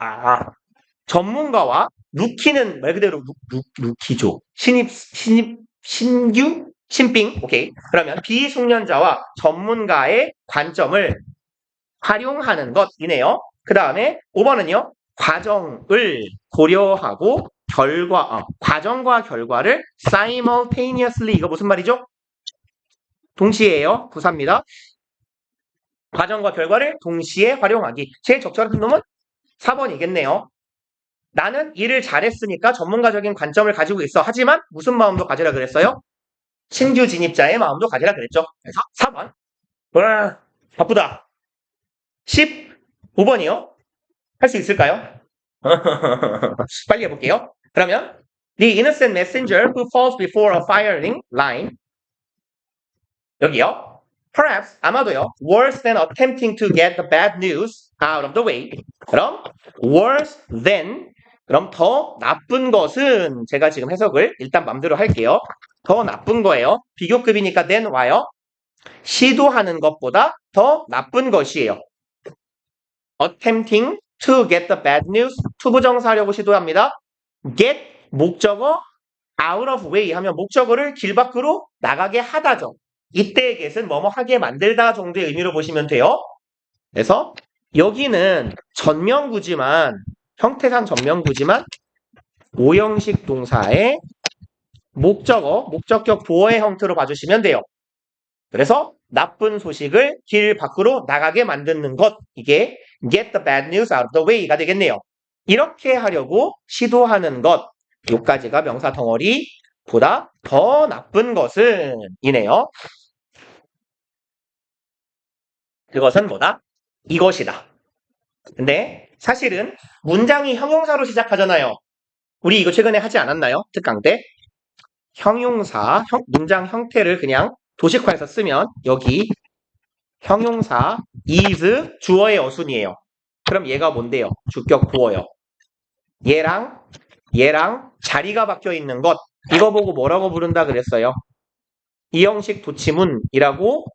전문가와 루키는 말 그대로 루키죠. 신빙? 오케이. 그러면 비숙련자와 전문가의 관점을 활용하는 것이네요. 그 다음에 5번은요. 과정을 고려하고 과정과 결과를 simultaneously 이거 무슨 말이죠? 동시에요. 부사입니다. 과정과 결과를 동시에 활용하기. 제일 적절한 놈은 4번이겠네요. 나는 일을 잘했으니까 전문가적인 관점을 가지고 있어. 하지만 무슨 마음도 가지라 그랬어요? 신규 진입자의 마음도 가지라 그랬죠. 그래서 4번. 와, 바쁘다. 15번이요. 할 수 있을까요? 빨리 해볼게요. 그러면 The innocent messenger who falls before a firing line 여기요. Perhaps 아마도요. Worse than attempting to get the bad news out of the way. 그럼 worse than 그럼 더 나쁜 것은 제가 지금 해석을 일단 맘대로 할게요. 더 나쁜 거예요. 비교급이니까 then 와요. 시도하는 것보다 더 나쁜 것이에요. attempting to get the bad news 투부정사하려고 시도합니다. get 목적어 out of way 하면 목적어를 길 밖으로 나가게 하다죠. 이때의 get은 뭐뭐 하게 만들다 정도의 의미로 보시면 돼요. 그래서 여기는 전명구지만 형태상 전명구지만 오형식 동사의 목적격 보어의 형태로 봐주시면 돼요. 그래서 나쁜 소식을 길 밖으로 나가게 만드는 것 이게 get the bad news out of the way가 되겠네요. 이렇게 하려고 시도하는 것 요까지가 명사 덩어리보다 더 나쁜 것은 이네요. 그것은 뭐다? 이것이다. 근데 사실은 문장이 형용사로 시작하잖아요. 우리 이거 최근에 하지 않았나요? 특강 때? 형용사, 문장 형태를 그냥 도식화해서 쓰면 여기 형용사 is 주어의 어순이에요. 그럼 얘가 뭔데요? 주격 보어요. 얘랑 자리가 바뀌어 있는 것 이거 보고 뭐라고 부른다 그랬어요? 이 형식 도치문이라고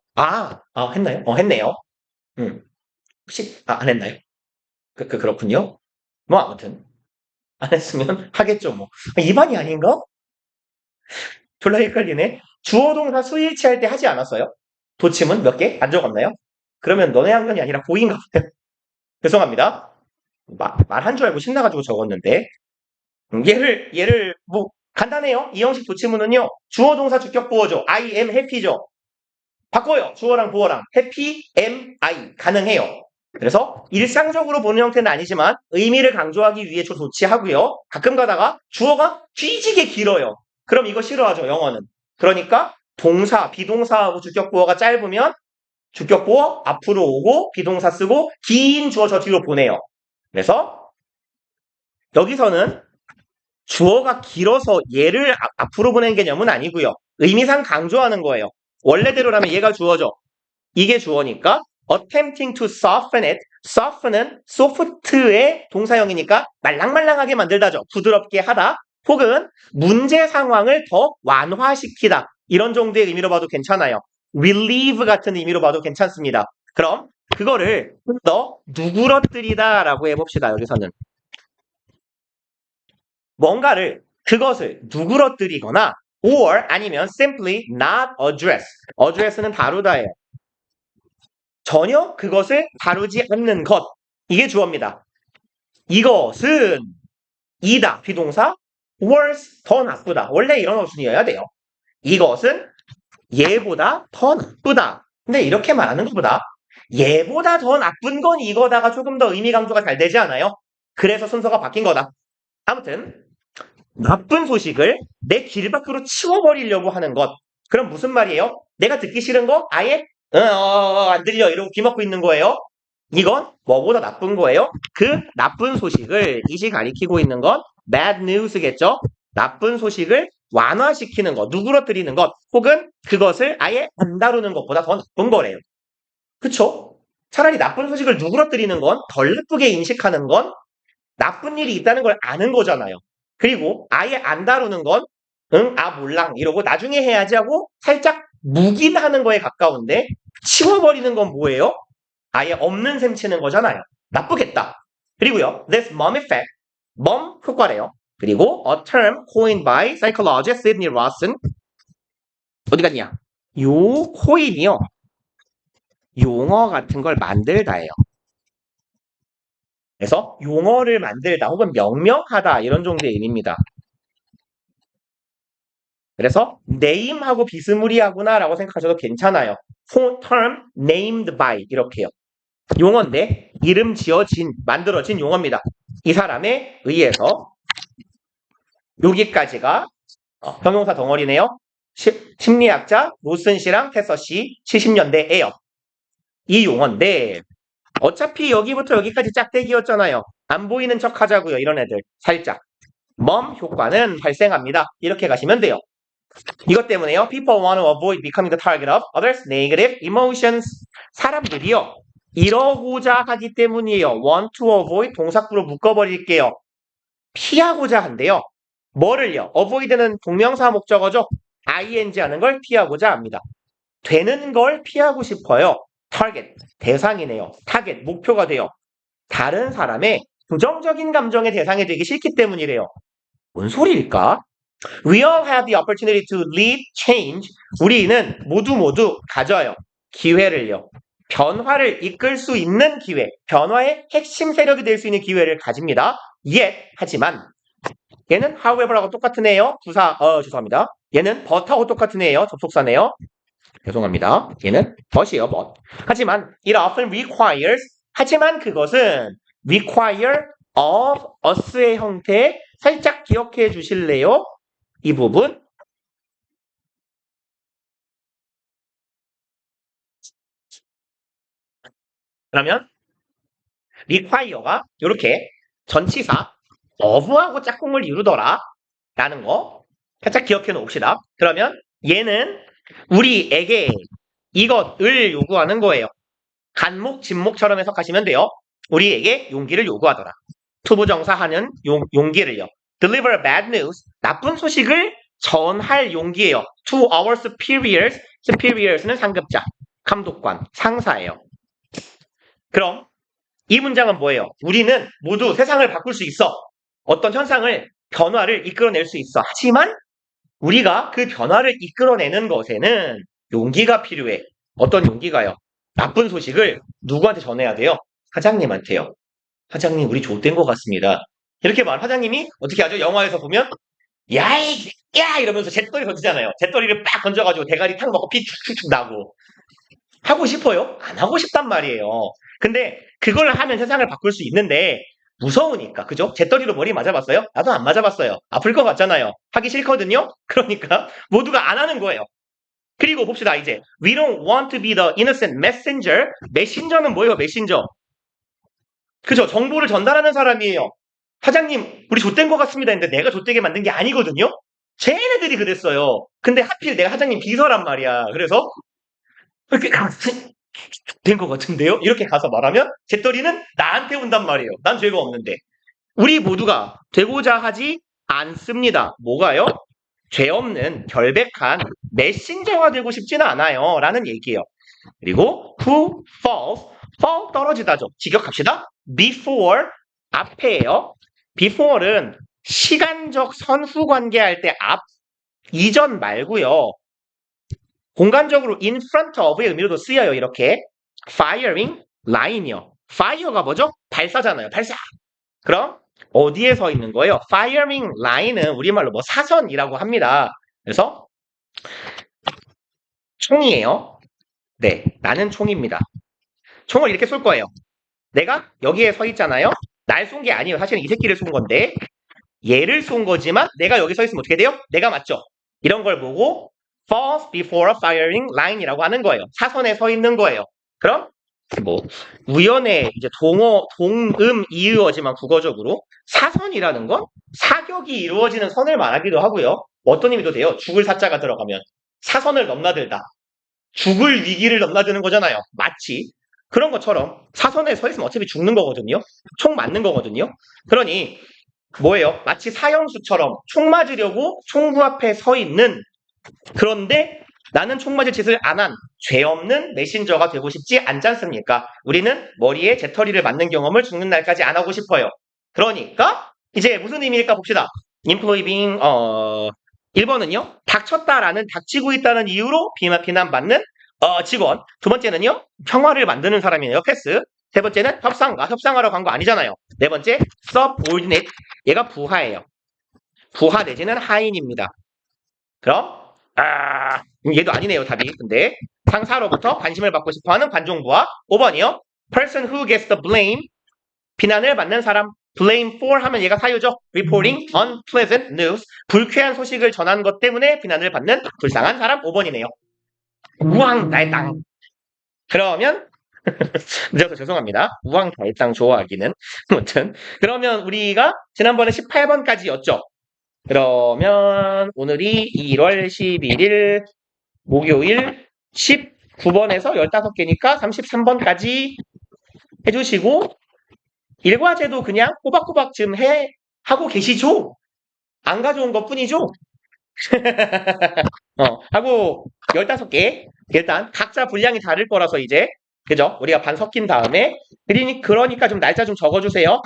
했나요? 했네요. 혹시 안 했나요? 그렇군요. 뭐 아무튼 안 했으면 하겠죠 뭐. 입안이 아닌가? 졸라 헷갈리네. 주어 동사 수일치 할 때 하지 않았어요? 도침은 몇 개? 안 적었나요? 그러면 너네 학년이 아니라 고인가 봐요. 죄송합니다. 말한 줄 알고 신나가지고 적었는데. 얘를 뭐 간단해요. 이 형식 도치문은요. 주어 동사 주격 보어죠. I am happy죠. 바꿔요. 주어랑 보어랑 happy am I 가능해요. 그래서 일상적으로 보는 형태는 아니지만 의미를 강조하기 위해 조치하고요. 가끔 가다가 주어가 뒤지게 길어요. 그럼 이거 싫어하죠. 영어는. 그러니까 동사, 비동사하고 주격보어가 짧으면 주격보어 앞으로 오고 비동사 쓰고 긴 주어 저 뒤로 보내요. 그래서 여기서는 주어가 길어서 얘를 앞으로 보낸 개념은 아니고요. 의미상 강조하는 거예요. 원래대로라면 얘가 주어죠. 이게 주어니까 attempting to soften it. soften은 soft의 동사형이니까 말랑말랑하게 만들다죠. 부드럽게 하다. 혹은 문제 상황을 더 완화시키다. 이런 정도의 의미로 봐도 괜찮아요. relieve 같은 의미로 봐도 괜찮습니다. 그럼 그거를 더 누그러뜨리다 라고 해봅시다. 여기서는. 그것을 누그러뜨리거나 or 아니면 simply not address. address는 다루다예요. 전혀 그것을 다루지 않는 것. 이게 주어입니다. 이것은 이다. 비동사 worse 더 나쁘다. 원래 이런 어순이어야 돼요. 이것은 얘보다 더 나쁘다. 근데 이렇게 말하는 것보다 얘보다 더 나쁜 건 이거다가 조금 더 의미 강조가 잘 되지 않아요? 그래서 순서가 바뀐 거다. 아무튼 나쁜 소식을 내 길 밖으로 치워버리려고 하는 것. 그럼 무슨 말이에요? 내가 듣기 싫은 거 아예 안 들려 이러고 귀먹고 있는 거예요. 이건 뭐보다 나쁜 거예요? 그 나쁜 소식을 이시 가리키고 있는 건 bad news겠죠? 나쁜 소식을 완화시키는 것, 누그러뜨리는 것, 혹은 그것을 아예 안 다루는 것보다 더 나쁜 거래요. 그쵸? 차라리 나쁜 소식을 누그러뜨리는 건 덜 나쁘게 인식하는 건 나쁜 일이 있다는 걸 아는 거잖아요. 그리고 아예 안 다루는 건 응, 아 몰랑 이러고 나중에 해야지 하고 살짝 묵인하는 거에 가까운데 치워버리는 건 뭐예요? 아예 없는 셈 치는 거잖아요. 나쁘겠다. 그리고요, this mom effect, mom 효과래요. 그리고 a term coined by psychologist Sidney Rawson. 어디 갔냐? 요 코인이요. 용어 같은 걸 만들다예요. 그래서 용어를 만들다 혹은 명명하다 이런 정도의 의미입니다. 그래서 name하고 비스무리하구나라고 생각하셔도 괜찮아요. term named by 이렇게요. 용어인데 이름 지어진 만들어진 용어입니다. 이 사람에 의해서 여기까지가 형용사 덩어리네요. 심리학자 로슨 씨랑 테서 씨 70년대에요. 이 용어인데 어차피 여기부터 여기까지 짝대기였잖아요. 안 보이는 척 하자고요. 이런 애들 살짝 멈 효과는 발생합니다. 이렇게 가시면 돼요. 이것 때문에요. People want to avoid becoming the target of others' negative emotions. 사람들이요. 이러고자 하기 때문이에요. want to avoid 동사구로 묶어버릴게요. 피하고자 한대요. 뭐를요? avoid는 동명사 목적어죠. ing 하는 걸 피하고자 합니다. 되는 걸 피하고 싶어요. target, 대상이네요. target, 목표가 돼요. 다른 사람의 부정적인 감정의 대상이 되기 싫기 때문이래요. 뭔 소리일까? We all have the opportunity to lead change. 우리는 모두 가져요. 기회를요. 변화를 이끌 수 있는 기회, 변화의 핵심 세력이 될 수 있는 기회를 가집니다. Yet, 하지만 얘는 however하고 똑같은 애요. 부사, 죄송합니다. 얘는 but하고 똑같은 애요. 접속사네요. 죄송합니다. 얘는 but이에요, but. 하지만 it often requires, 하지만 그것은 require of us의 형태 살짝 기억해 주실래요? 이 부분. 그러면 require가 이렇게 전치사 of하고 짝꿍을 이루더라 라는 거 살짝 기억해 놓읍시다. 그러면 얘는 우리에게 이것을 요구하는 거예요. 간목, 진목처럼 해석하시면 돼요. 우리에게 용기를 요구하더라. 투부정사하는 용기를요. Deliver bad news, 나쁜 소식을 전할 용기예요. To our superiors, superiors는 상급자, 감독관, 상사예요. 그럼 이 문장은 뭐예요? 우리는 모두 세상을 바꿀 수 있어. 어떤 현상을, 변화를 이끌어낼 수 있어. 하지만 우리가 그 변화를 이끌어내는 것에는 용기가 필요해. 어떤 용기가요? 나쁜 소식을 누구한테 전해야 돼요? 사장님한테요. 사장님, 우리 좆된 것 같습니다. 이렇게 말, 사장님이 어떻게 하죠? 영화에서 보면, 야이, 야! 이러면서 잿더리 던지잖아요. 잿더리를 빡 던져가지고 대가리 탁 먹고 피 축축축 나고. 하고 싶어요? 안 하고 싶단 말이에요. 근데 그걸 하면 세상을 바꿀 수 있는데, 무서우니까, 그죠? 잿더리로 머리 맞아봤어요? 나도 안 맞아봤어요. 아플 것 같잖아요. 하기 싫거든요? 그러니까 모두가 안 하는 거예요. 그리고 봅시다, 이제. We don't want to be the innocent messenger. 메신저는 뭐예요, 메신저? 그죠? 정보를 전달하는 사람이에요. 사장님, 우리 좆된 것 같습니다. 했는데 내가 좆되게 만든 게 아니거든요? 쟤네들이 그랬어요. 근데 하필 내가 사장님 비서란 말이야. 그래서, 이렇게, 된 것 같은데요? 이렇게 가서 말하면, 잿더리는 나한테 온단 말이에요. 난 죄가 없는데. 우리 모두가 되고자 하지 않습니다. 뭐가요? 죄 없는 결백한 메신저가 되고 싶지는 않아요. 라는 얘기예요. 그리고 who falls, fall 떨어지다죠. 직역합시다. before 앞에예요. before는 시간적 선후 관계할 때 앞, 이전 말고요. 공간적으로 in front of의 의미로도 쓰여요. 이렇게 firing line이요. fire가 뭐죠? 발사잖아요. 발사. 그럼 어디에 서 있는 거예요? firing line은 우리말로 뭐 사선이라고 합니다. 그래서 총이에요. 네, 나는 총입니다. 총을 이렇게 쏠 거예요. 내가 여기에 서 있잖아요. 날 쏜 게 아니에요. 사실은 이 새끼를 쏜 건데 얘를 쏜 거지만 내가 여기 서 있으면 어떻게 돼요? 내가 맞죠? 이런 걸 보고 falls before a firing line이라고 하는 거예요. 사선에 서 있는 거예요. 그럼 뭐 우연의 이제 동어, 동음, 이의어지만 국어적으로 사선이라는 건 사격이 이루어지는 선을 말하기도 하고요. 어떤 의미도 돼요. 죽을 사자가 들어가면 사선을 넘나들다. 죽을 위기를 넘나드는 거잖아요. 마치 그런 것처럼 사선에 서 있으면 어차피 죽는 거거든요. 총 맞는 거거든요. 그러니 뭐예요? 마치 사형수처럼 총 맞으려고 총구 앞에 서 있는, 그런데 나는 총 맞을 짓을 안 한 죄 없는 메신저가 되고 싶지 않지 않습니까? 우리는 머리에 재터리를 맞는 경험을 죽는 날까지 안 하고 싶어요. 그러니까 이제 무슨 의미일까 봅시다. employee being 1번은요. 닥쳤다라는, 닥치고 있다는 이유로 비난받는 직원. 두 번째는요. 평화를 만드는 사람이에요. 패스. 세 번째는 협상가. 협상하러 간 거 아니잖아요. 네 번째 subordinate. 얘가 부하예요. 부하 내지는 하인입니다. 그럼 얘도 아니네요, 답이. 근데 상사로부터 관심을 받고 싶어하는 관종부하. 5번이요. person who gets the blame. 비난을 받는 사람. blame for 하면 얘가 사유죠. reporting unpleasant news. 불쾌한 소식을 전한 것 때문에 비난을 받는 불쌍한 사람. 5번이네요. 우왕달당. 그러면 늦어서 죄송합니다. 우왕달당 좋아하기는. 아무튼 그러면 우리가 지난번에 18번까지였죠. 그러면 오늘이 1월 11일 목요일 19번에서 15개니까 33번까지 해주시고, 일과제도 그냥 꼬박꼬박 지금 하고 계시죠? 안 가져온 것 뿐이죠? 하고 15개. 일단 각자 분량이 다를 거라서 이제, 그죠? 우리가 반 섞인 다음에, 그러니까 좀 날짜 좀 적어주세요.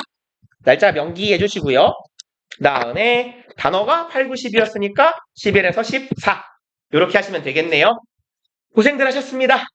날짜 명기해 주시고요. 그 다음에 단어가 8, 9, 10이었으니까 11에서 14. 이렇게 하시면 되겠네요. 고생들 하셨습니다.